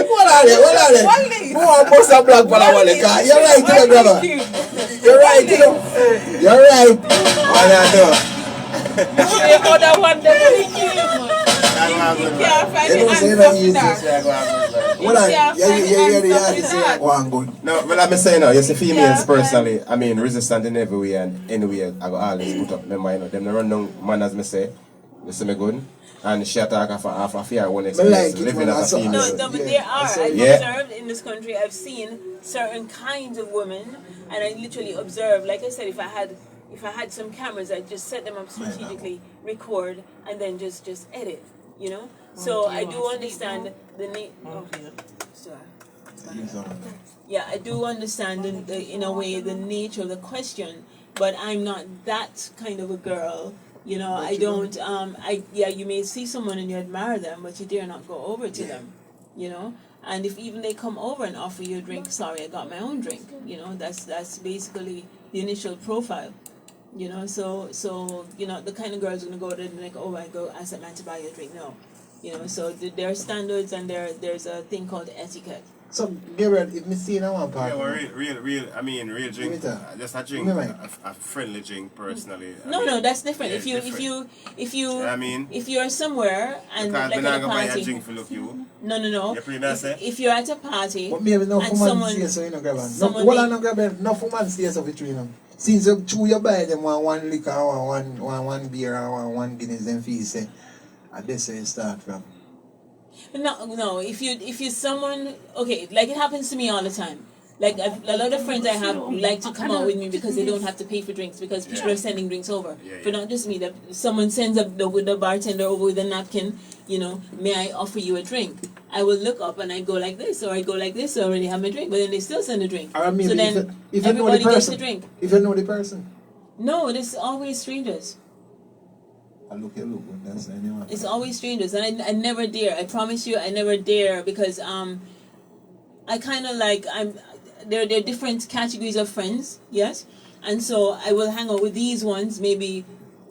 What are they? Who are most a blank pan or you're right, you know, brother. You're right, you know. You're right. What I do? The other one, you can't find the answer to that. No, but I'm saying now, you see females personally, I mean, resistant in every way and anyway, I go always put up, remember, them run down man as me say, you see me good? And she attack after fear one experience, living as a female. No, but there are. I've observed in this country, I've seen certain kinds of women, and I literally observe, like I said, if I had if I had some cameras, I'd just set them up strategically, record, and then just edit, you know? So I do understand the need. Yeah, I do understand in a way the nature of the question, but I'm not that kind of a girl. You know, I don't. You may see someone and you admire them, but you dare not go over to them. You know, and if even they come over and offer you a drink, sorry, I got my own drink. You know, that's basically the initial profile. You know, so you know the kind of girls gonna go there and like, oh, I go ask that man to buy you a drink. No, you know, so there are standards and there's a thing called etiquette. So, Gabriel, if me see in one part. Yeah, well, real drink. Just a drink, a friendly drink, personally. No, that's different. Yeah, if you if you're somewhere and because like at a buy party. a drink for look you. No. If you're at a party but maybe no and woman say so, you know, Gabriel. No woman say so between them. Since you chew your buy them one liquor, one beer, or one Guinness, then feel say, and this is start from. No. If you someone, okay, like it happens to me all the time. Like a lot of friends I have like to come out with me because they don't have to pay for drinks because people are sending drinks over. But not just me. That someone sends up the bartender over with a napkin. You know, may I offer you a drink? I will look up and I go like this, or I go like this. So I already have my drink, but then they still send a drink. I mean, so then if everybody gets a drink. If you know the person. No, it is always strangers. Look, that's anyone. It's always strangers, and I never dare. I promise you, I never dare because I kind of like there are different categories of friends, yes, and so I will hang out with these ones maybe,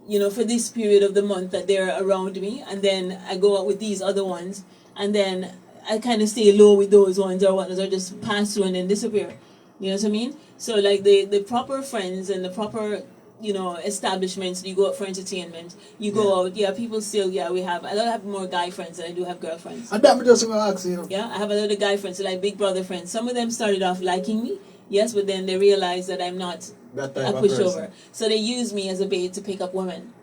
you know, for this period of the month that they're around me, and then I go out with these other ones, and then I kind of stay low with those ones or whatnot, or just pass through and then disappear. You know what I mean? So like the proper friends and the proper, you know, establishments, you go out for entertainment, you go out, people still, we have, I don't have more guy friends than I do have girlfriends. And that me just going to ask you. Yeah, I have a lot of guy friends, like big brother friends. Some of them started off liking me, yes, but then they realized that I'm not a pushover. So they use me as a bait to pick up women.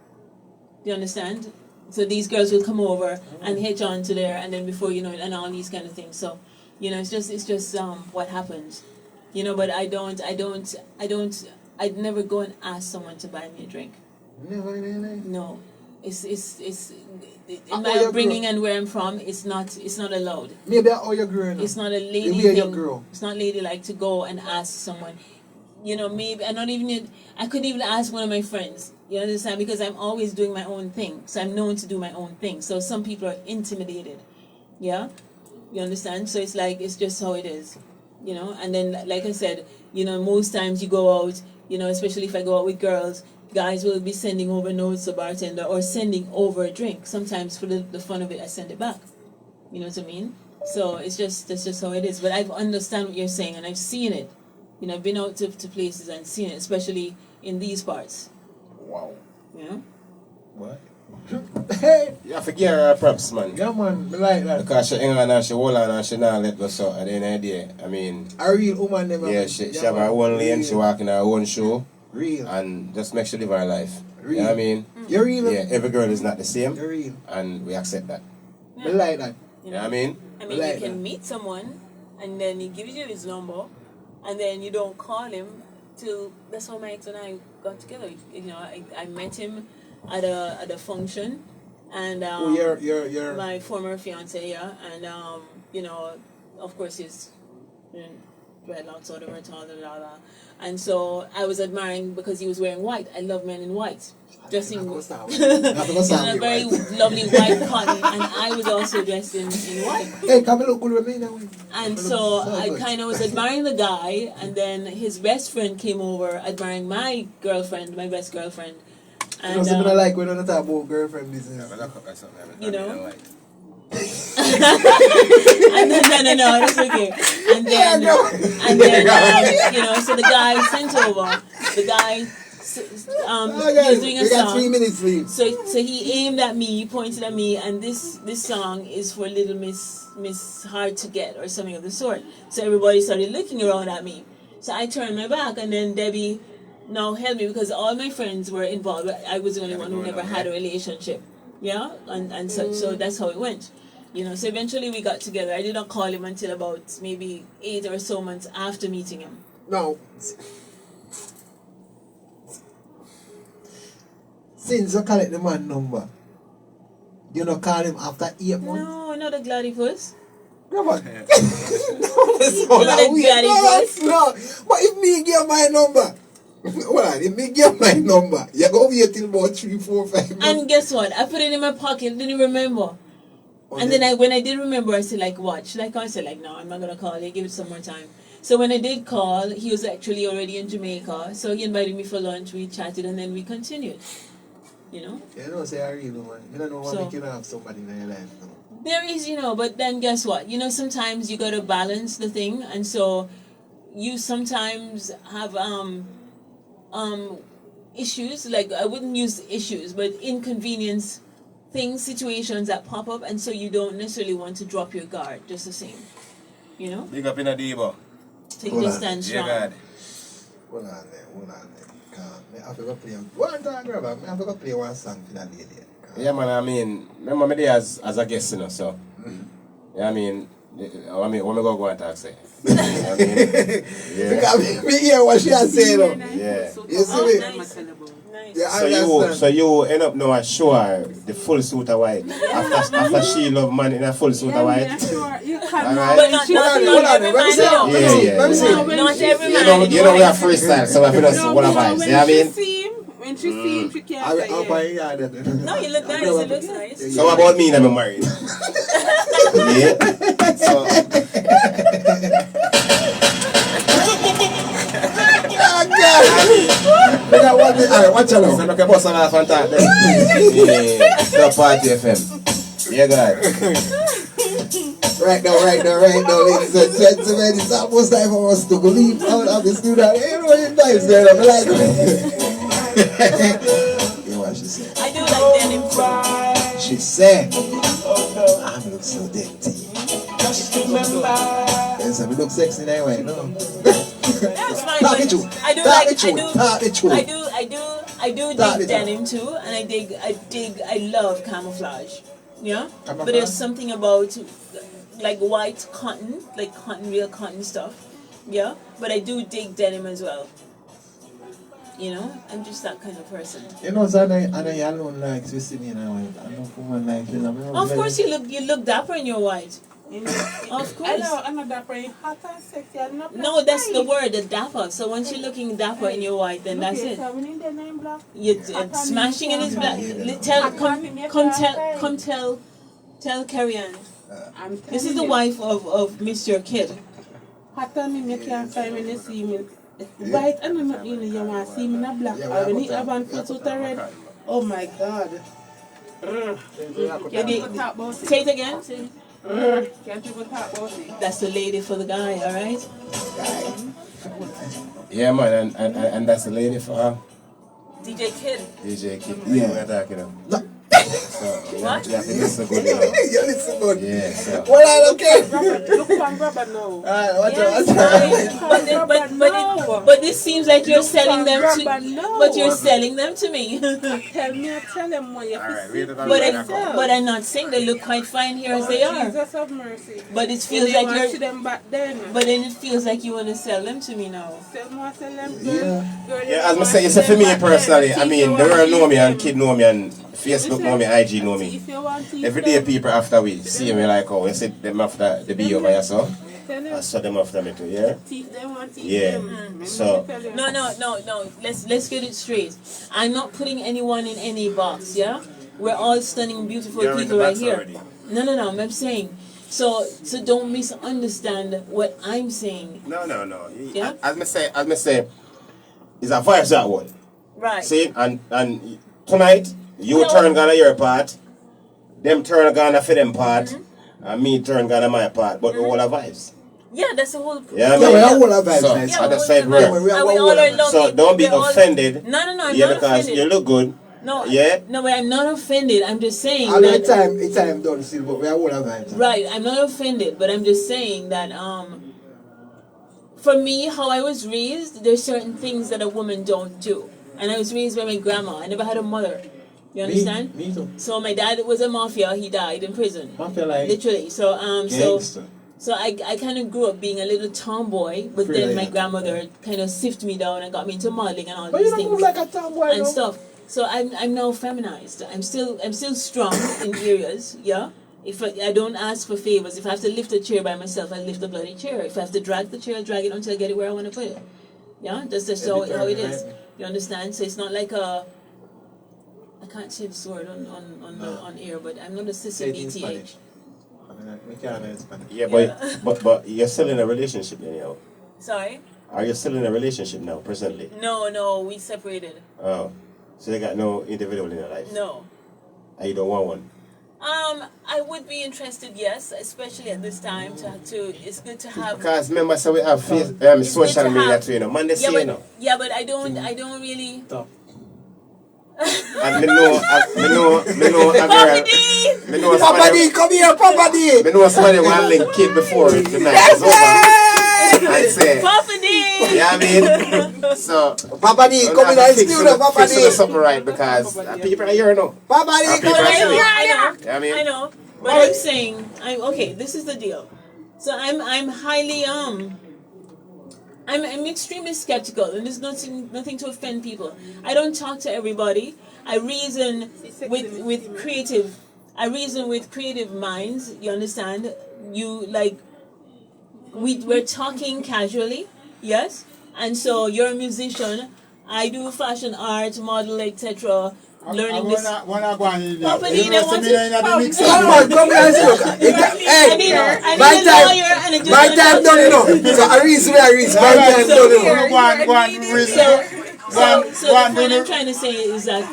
Do you understand? So these girls will come over and hitch on to there, and then before you know it, and all these kind of things. So, you know, it's just what happens. You know, but I'd never go and ask someone to buy me a drink. Never. No, it's in my upbringing and where I'm from, it's not allowed. Maybe how you're growing up. It's not a lady thing. It's not ladylike to go and ask someone. You know, maybe I couldn't even ask one of my friends. You understand? Because I'm always doing my own thing, so I'm known to do my own thing. So some people are intimidated. Yeah, you understand? So it's like it's just how it is. You know, and then like I said, you know, most times you go out. You know, especially if I go out with girls, guys will be sending over notes to bartender or sending over a drink. Sometimes for the fun of it, I send it back. You know what I mean? So that's just how it is. But I understand what you're saying, and I've seen it. You know, I've been out to places and seen it, especially in these parts. Wow. You know? What? Hey! You have to give her props, man. Yeah, man. I like that. Because she hang on and she hold on and she not let go so at the end of the day. I mean... A real woman never... Yeah, she have her own lane, she walk in her own show. Real. And just make sure live her life. Real. You know what I mean? You're real. Yeah, every girl is not the same. You're real. And we accept that. I like that. You know what I mean? I mean, you can meet someone, and then he gives you his number, and then you don't call him till... That's how my ex and I got together. You know, I met him at a function, and you're my former fiance, yeah, and you know, of course he's dreadlocks or whatever, and so I was admiring because he was wearing white. I love men in white, dressing in a very lovely white cotton, and I was also dressed in white. Hey, come look good with me now. And so I kind of was admiring the guy, and then his best friend came over admiring my girlfriend, my best girlfriend. And, you know, like we don't talk about girlfriend business. You know? And then, no, that's okay. And then, you know, so the guy sent over. The guy, he was doing a song. 3 minutes leave. So he aimed at me, he pointed at me, and this song is for Little Miss Hard to Get or something of the sort. So everybody started looking around at me. So I turned my back, and then Debbie now helped me because all my friends were involved. I was the only one who never had a relationship. Yeah, and so that's how it went. You know, so eventually we got together. I did not call him until about maybe 8 or so months after meeting him. No. since you collect the man number, you not call him after 8 months? No, not a gladiolus. No, but Not a gladiolus. no. But if me give my number, hold on, if me give my number, you go wait till about 3, 4, 5 months. And guess what? I put it in my pocket, didn't remember. And then when I did remember, I said like, what? Should I call? I said like, no, I'm not gonna call. Give it some more time. So when I did call, he was actually already in Jamaica. So he invited me for lunch. We chatted and then we continued. You know. You don't say I real man. You don't know what make you have somebody in your life now. There is, but then guess what? Sometimes you gotta balance the thing, and so you sometimes have issues. Like I wouldn't use issues, but inconvenience. Things, situations that pop up, and so you don't necessarily want to drop your guard just the same. Big up in a Debo. Take your stand strong. Hold on there. I have to play one time, grab. I have to play one song for that lady. Yeah, man, I mean, remember me there as a guest, so. Yeah, I mean, when me go and talk, say. Yeah. Because me hear what she has said, though. Yeah. You see me? Nice. Yeah, so you end up now sure the full suit of white after she love man in a full suit of white. Sure. You can Alright. But not every man, though. Not every man. You know we are freestyle, so I feel that's one of vibes. You know what I mean? When she see him, she can't say yeah. No, you look nice. It looks nice. So what about me and I'm married? Yeah. So. Alright, watch out now. So look at boss and half and talk. Yeah. Party FM. Yeah, God. Right now, ladies and gentlemen, it's almost time for us to leave out of the studio. Everybody nice there, I'm like you know what she said? I do like denim. She said, I'm look so dainty. Just remember. Yes, I look sexy anyway, no? That's fine. Talk the truth. I do Talk like. the truth. Talk the truth. I do dig denim too, and I love camouflage. Yeah, Camouflage? but there's something about like white cotton, real cotton stuff. Yeah, but I do dig denim as well. I'm just that kind of person. I know you alone likes to see me now. I know woman like you. Of course, you look dapper in your white. Of course. I'm not dapper. Hot and sexy. I'm not. No, that's the word, the dapper. So once you're looking dapper in your white, then that's it. You're smashing in his black. Tell Carrie Ann. This is the wife of Mr. Kid. Hot and me can't find when you see me. White and I'm not you want to see me in a black. Or when you have on foot with a red. Oh my God. Say it again. Say it. Can't you go talk about it? That's the lady for the guy, alright? Yeah, man, and that's the lady for her. DJ Kid. Yeah. We're talking about. So, what? Yeah, listen good, you listen good. Yeah, so. Well, I don't care. Look on grabber now. But this seems like you're selling them to. But you're selling them to me. Tell them what you But I'm not saying they look quite fine here as they are. Jesus have mercy. But it feels like you're. Them back then. But then it feels like you want to sell them to me now. Sell them. Yeah, as I say, it's for me personally. I mean, the world know me and kid know me and Facebook know me, IG know me. Every day people after we see me like, oh, you see them after the be over here, so I saw them after me too, yeah? Yeah. So No. Let's get it straight. I'm not putting anyone in any box, yeah? We're all stunning, beautiful people right here. Already. No, I'm saying. So don't misunderstand what I'm saying. No. Yeah? As me say, it's a vibes that one. Right. See, and tonight, you turn gonna your part, them turn gonna for them part, and me turn gonna my part, but we all have vibes. Yeah, that's the whole point. Yeah, we all have vibes. So, nice. I just said so don't be offended. No, I'm yeah, not because offended. you look good. No, yeah. No, but I'm not offended. I'm just saying all that the time don't see, but we all have vibes. Right, I'm not offended, but I'm just saying that for me, how I was raised, there's certain things that a woman don't do. And I was raised by my grandma. I never had a mother. You understand? Me too. So my dad was a mafia. He died in prison. Mafia like literally. So so I kind of grew up being a little tomboy, but then my grandmother kind of sifted me down and got me into modeling and all these things like a tomboy and stuff. So I'm now feminized. I'm still strong in areas, yeah. If I don't ask for favors, if I have to lift a chair by myself, I lift the bloody chair. If I have to drag the chair, I drag it until I get it where I want to put it. Yeah, that's just how it is. You understand? So it's not like a, I can't say this word on air, but I'm not a sissy BTH. Yeah, but you're still in a relationship, you know. Sorry? Are you still in a relationship now, presently? No, we separated. Oh, so you got no individual in your life? No. And you don't want one? I would be interested, yes, especially at this time. It's good to have. Because remember, so we have social media too, you know. Man, they say, you know. Yeah, but I don't really. Stop. And me know, Papa D, come here, Papa D. Me know somebody want link kid before it tonight is over. I say, Papa D. Yeah, I mean, so Papa D, come in the studio, Papa D. Fix something right because people are here now. Papa D, come in. I know. But I'm saying, okay. This is the deal. So I'm highly I'm extremely skeptical, and there's nothing to offend people. I don't talk to everybody. I reason with creative. I reason with creative minds. You understand? You like. We're talking casually, yes. And so you're a musician. I do fashion art, model, etc. Learning this. When I go in there, Papa D, they want to. Come on, come here and look. Hey, my time done enough. So I reason, my time done enough. So the point I'm trying to say is that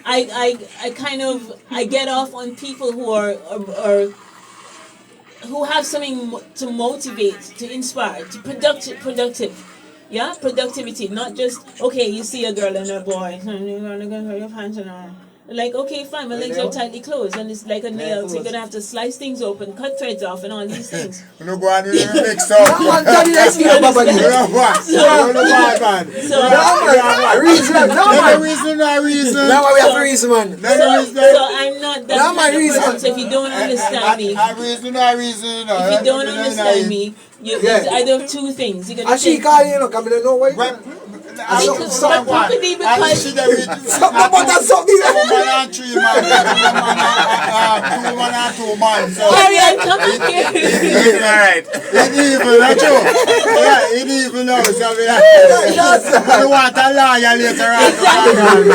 I get off on people who are who have something to motivate, to inspire, to productive. Yeah, productivity, not just, okay, you see a girl and a boy, you're gonna have hands on her. Like, okay, fine, my legs are tightly closed, and it's like a nail, so you're gonna have to slice things open, cut threads off, and all these things. You know, go on and mix up. No one tell you that's the Papa D. No reason. Now we have a reason, man. So I'm not that kind of person, so if you don't understand me, if you don't understand me, there's either two things. You're gonna she call you, come in, no way. But property because something about that something. Two man. Ariel, come up here. Alright. It even knows. You want a lawyer later on.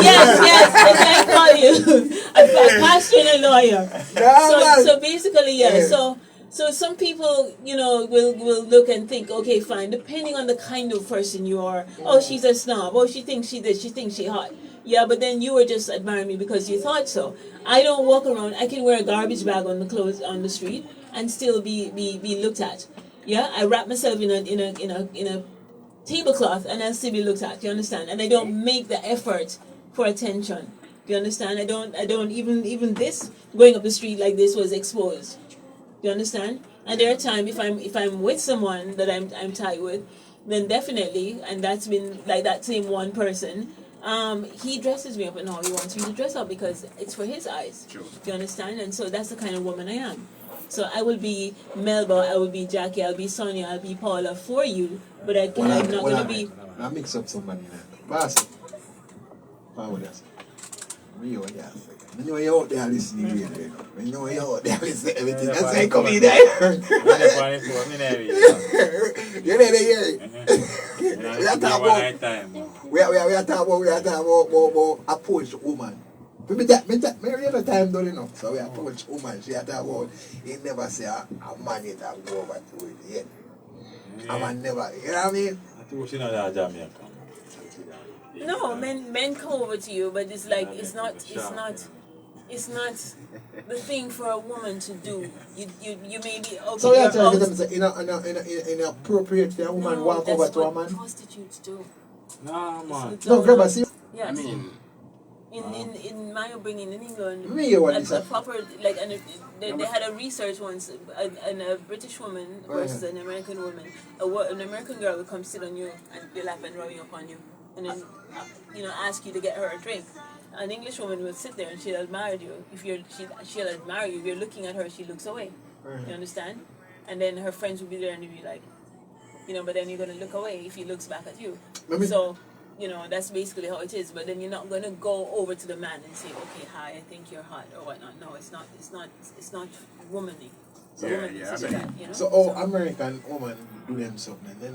Yes, I call you. A pastor and a lawyer. So basically, yeah. So some people, will look and think, okay, fine, depending on the kind of person you are. Oh, she's a snob. Oh, she thinks she this. She thinks she hot. Yeah, but then you were just admiring me because you thought so. I don't walk around. I can wear a garbage bag on the street and still be looked at. Yeah, I wrap myself in a tablecloth and I'll still be looked at. You understand? And I don't make the effort for attention. You understand? I don't even this going up the street like this was exposed. You understand? And there are times if I'm with someone that I'm tight with, then definitely, and that's been like that same one person, he dresses me up and how he wants me to dress up because it's for his eyes. True. You understand? And so that's the kind of woman I am. So I will be Melba, I will be Jackie, I'll be Sonia, I'll be Paula for you, but I'm not going to be... I mix up somebody now. Boss. How would I say? I know you're out there listening to it. I know you're out there listening to everything. That's why I come in there. You're there here. We are talking about approach woman. Me real time done enough. So we approach woman. She talk about he never say a man yet have go over to it yet. A man never, you know what I mean? I think she know that Jamaica. No, men come over to you, but it's like it's not the thing for a woman to do. You may be okay. So you're telling them say inappropriate for a woman walk over to a man? Prostitutes do. Nah, man. No, grabber, see. Yes. I mean, in my upbringing in England, a proper like they had a research once, and a British woman versus an American woman. An American girl would come sit on you and be laughing and rubbing upon you, and then ask you to get her a drink. An English woman would sit there and she'll admire you. She'll admire you. If you're looking at her, she looks away. You understand? And then her friends will be there and you'll be like, but then you're gonna look away if he looks back at you. you know, that's basically how it is. But then you're not gonna go over to the man and say, okay, hi, I think you're hot or whatnot. No, it's not womanly. So womanly to do that, you know. So American woman do them something. They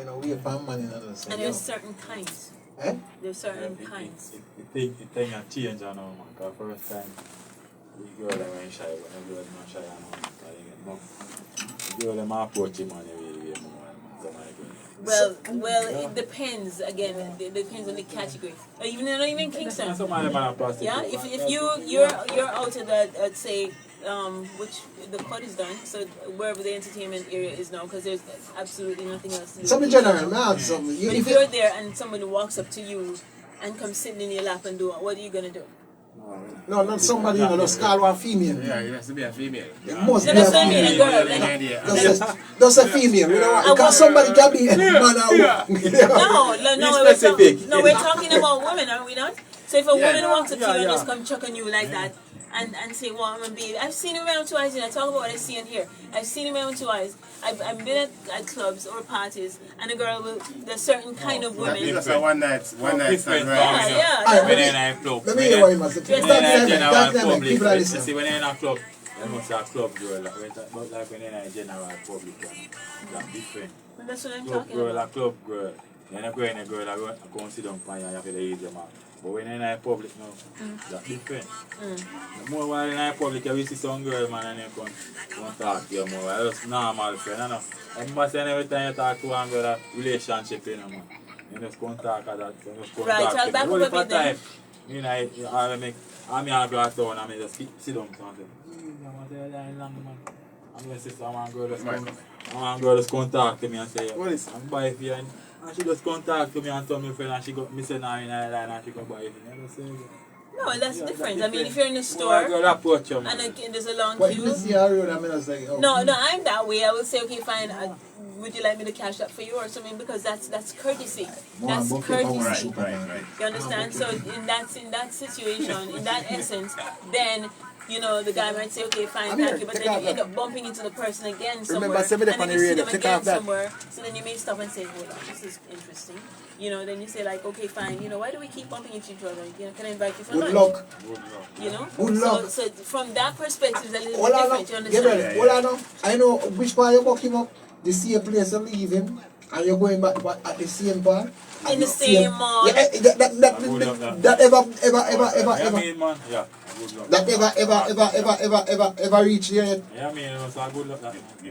not wait for money and other stuff. And there's certain kinds. Eh? There's certain kinds. It thing a change now, man. Because first time, the girl them ain't shy, when the girl not shy, the girl them approach him and really Well, it depends. Again, it depends on the category. Not even Kingston. Yeah, if you're out of that, say, which the club is done, so wherever the entertainment area is now, because there's absolutely nothing else to do. Something general, man. Something. But if you're there and somebody walks up to you and comes sitting in your lap and do it, what are you gonna do? No, not somebody, just call one female. Yeah, it has to be a female. It must be a female. Just a female, you know what? Because somebody can be a man or woman. No, we're talking about women, are we not? So if a woman walks up to you and just come chuck on you like that, and say, well, I'm a baby. I've seen him around 2 eyes, and I talk about what I see in here. I've seen him around 2 eyes. I've been at clubs or parties, and a girl will, there's certain kind of women. It's a one night stand, right? Yeah. When you're in a club. Let me hear what you must say. People are listening. See, when you're in a club, you must have a club girl. But like when you're in a general public, that's different. That's what I'm club talking girl, about. a club girl. You're not going to a girl, I go and sit down and you have to ease your mouth. But when you're in a public now, that's different. More while in a public, you see some girl, man, and you come talk to you more. That's normal friend, you know. And must say every time you talk to one girl, that relationship, you know, man. You just come talk at that. You just come talk. I'll back up a bit then. You know, I'm here to go out town and I just sit down and say, I'm going to see some girl just come talk to me and say, I'm buying for you. And she just contact me and tell me friend and she got me send her in a line and she go buy it. No, that's different. I mean, if you're in a store and there's a long queue. No, I'm that way. I will say, okay, fine. Would you like me to cash that for you or something? Because that's courtesy. That's courtesy. Right. You understand? So in that situation, in that essence, then you know, the guy might say, okay, fine, thank you, but then you end up bumping into the person again somewhere, and then you see them again somewhere, so then you may stop and say, hold on, this is interesting. You know, then you say like, okay, fine, you know, why do we keep bumping into each other? You know, can I invite you for lunch? Good luck. You know? Good luck. So from that perspective, it's a little bit different, you understand? Hold on, I know which part you buck him up, the same place you leave him, and you're going back at the same part. In the same mall. Yeah, that ever reach here yet? Yeah, I mean, it's a good luck.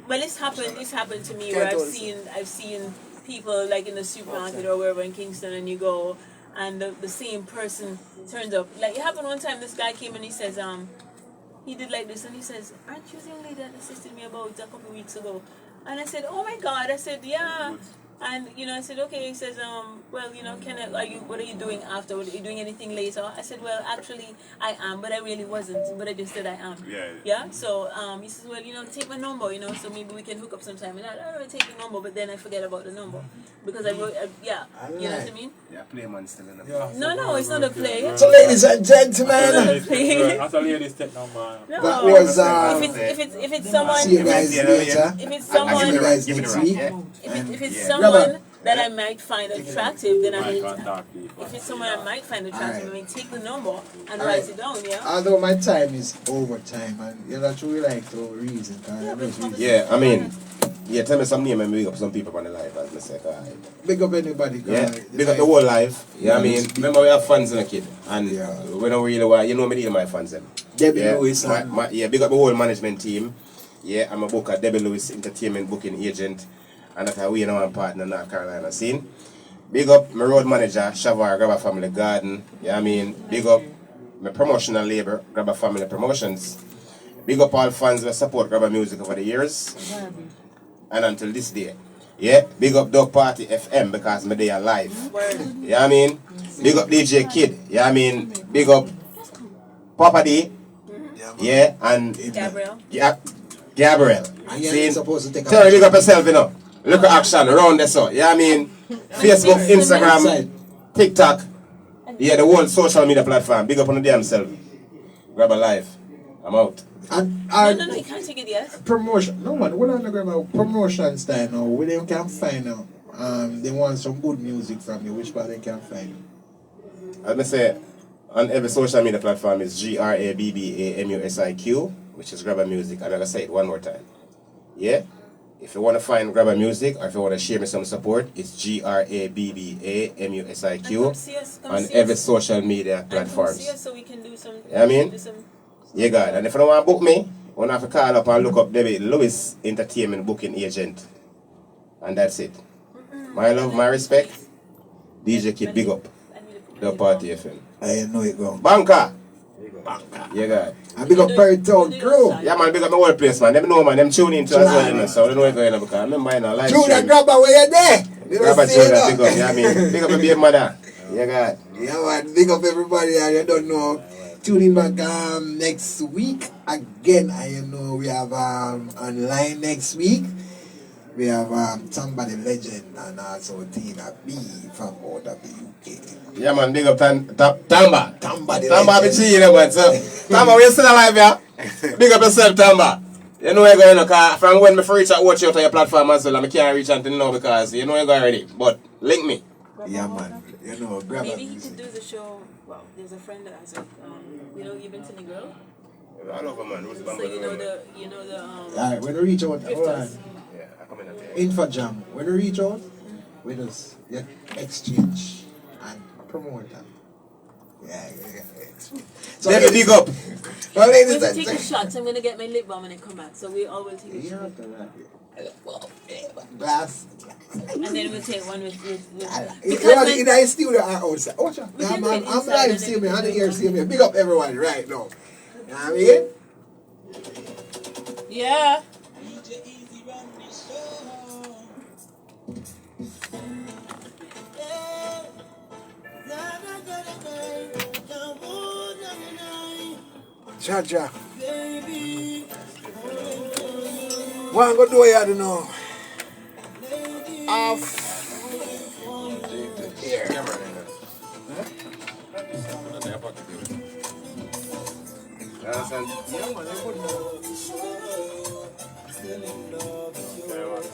Well, this happened to me where I've seen people like in the supermarket or wherever in Kingston, and you go and the same person turns up. Like it happened one time, this guy came and he says, he did like this and he says, aren't you the lady that assisted me about a couple of weeks ago? And I said, oh my God. I said, yeah. And, you know, I said, okay. He says, well, you know, what are you doing after? Are you doing anything later? I said, well, actually, I am, but I really wasn't. But I just said I am. Yeah? So, he says, well, you know, take my number, you know, so maybe we can hook up sometime. And I take the number, but then I forget about the number. Because you know what I mean? Yeah, play man still in the No, it's not a play. So, ladies and gentlemen, that's a lady's take number. No. That was, if it's someone, see you guys later. If it's someone, see you guys next week. If it's someone that I might find attractive, then I may. If it's someone I might find attractive, I may take the number and write it down. Yeah. Although my time is overtime, and you don't really like to reason. Yeah, I mean. Yeah, tell me some name and big up some people on the live, as I say. Big up anybody. Yeah, big up the whole life. Yeah, I mean, remember we have fans in a kid. And we don't really want, you know me, my fans them. Debbie Lewis. Yeah, big up the whole management team. Yeah, I'm a booker, Debbie Lewis, entertainment booking agent. And that's how we know I'm partner in North Carolina scene. Big up my road manager, Shavar, Grabba Family Garden. Yeah, I mean, big up my promotional labor, Grabba Family Promotions. Big up all fans that support grabbamusiq over the years. And until this day. Yeah, big up Dog Party FM because my day are live. Yeah, I mean, big up DJ Kid. Yeah, I mean, big up Papa D. Yeah, and Gabriel. Yeah, Gabriel. And you're supposed to take tell me, big up yourself, you know. Look at action around this, so. Yeah, I mean, Facebook, Instagram, TikTok. Yeah, the whole social media platform. Big up on the damn self. Grab a live. I'm out. No, you can't take it yet. Promotion. No man, we're not going about promotion style now. We them can find out they want some good music from you, which part they can find? As I say, on every social media platform is grabbamusiq, which is grabbamusiq. I'm gonna say it one more time. Yeah? If you want to find grabbamusiq or if you want to share me some support, it's grabbamusiq on every social media platforms. Come see us so we can do some. Yeah, I mean? Yeah, God. And if you don't want to book me, you want to have to call up and look up David Lewis Entertainment Booking Agent. And that's it. My love, my respect. DJ Kid, big up. The Party FM. I know it go. Banker. Yeah, God. And big up Perry Town crew. Yeah, man, big up my whole place, man. Them know, man. Them tune in to as well, you know. So they know it going on because I remember in a live stream. Judah Grabba, where you there? Grabba Judah, big up. Yeah, I mean, big up my baby mother. Yeah, God. Yeah, man. Big up everybody. And you don't know. Tune in back next week. Again, I know we have online next week. We have somebody legend and also Tina B from out of the UK. Yeah, man, big up Tamba. Tamba be cheating, man. So, Tamba, we're still alive, yeah? Big up yourself, Tamba. You know you're going to, because from when I reach out, watch you out on your platform as well, I can't reach until now because you know you're going already. But link me. Yeah, man. You know, grab maybe he could do the show. Well, there's a friend that has a, you've been to the girl? I love her, man. So you know the, alright, when you reach out, alright. Info Jam, when you reach out, we just exchange and promote them. Yeah. So David, big up. Well, ladies we're going to take a shot, so I'm going to get my lip balm when I come back. So we all will take a shot. Glass. And then we'll take one with because in the studio or outside. I'm live, see me, on the ear, see me. Big up everyone right now. You know what I mean? Yeah. Cha-cha. What I'm going to do here, I don't know. Off. Here.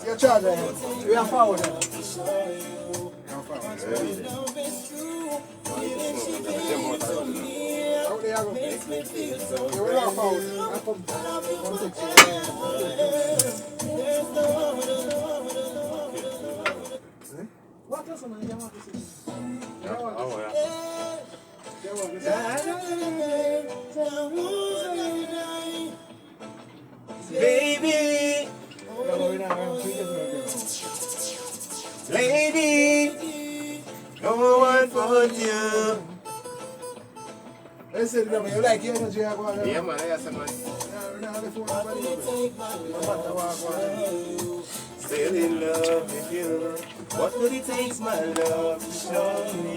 Your charger here. We are forward. Baby, lady, no one but you. Listen, you like your energy? Yeah, man, I got some money. Still in love with you. What would it take, my love, to show me?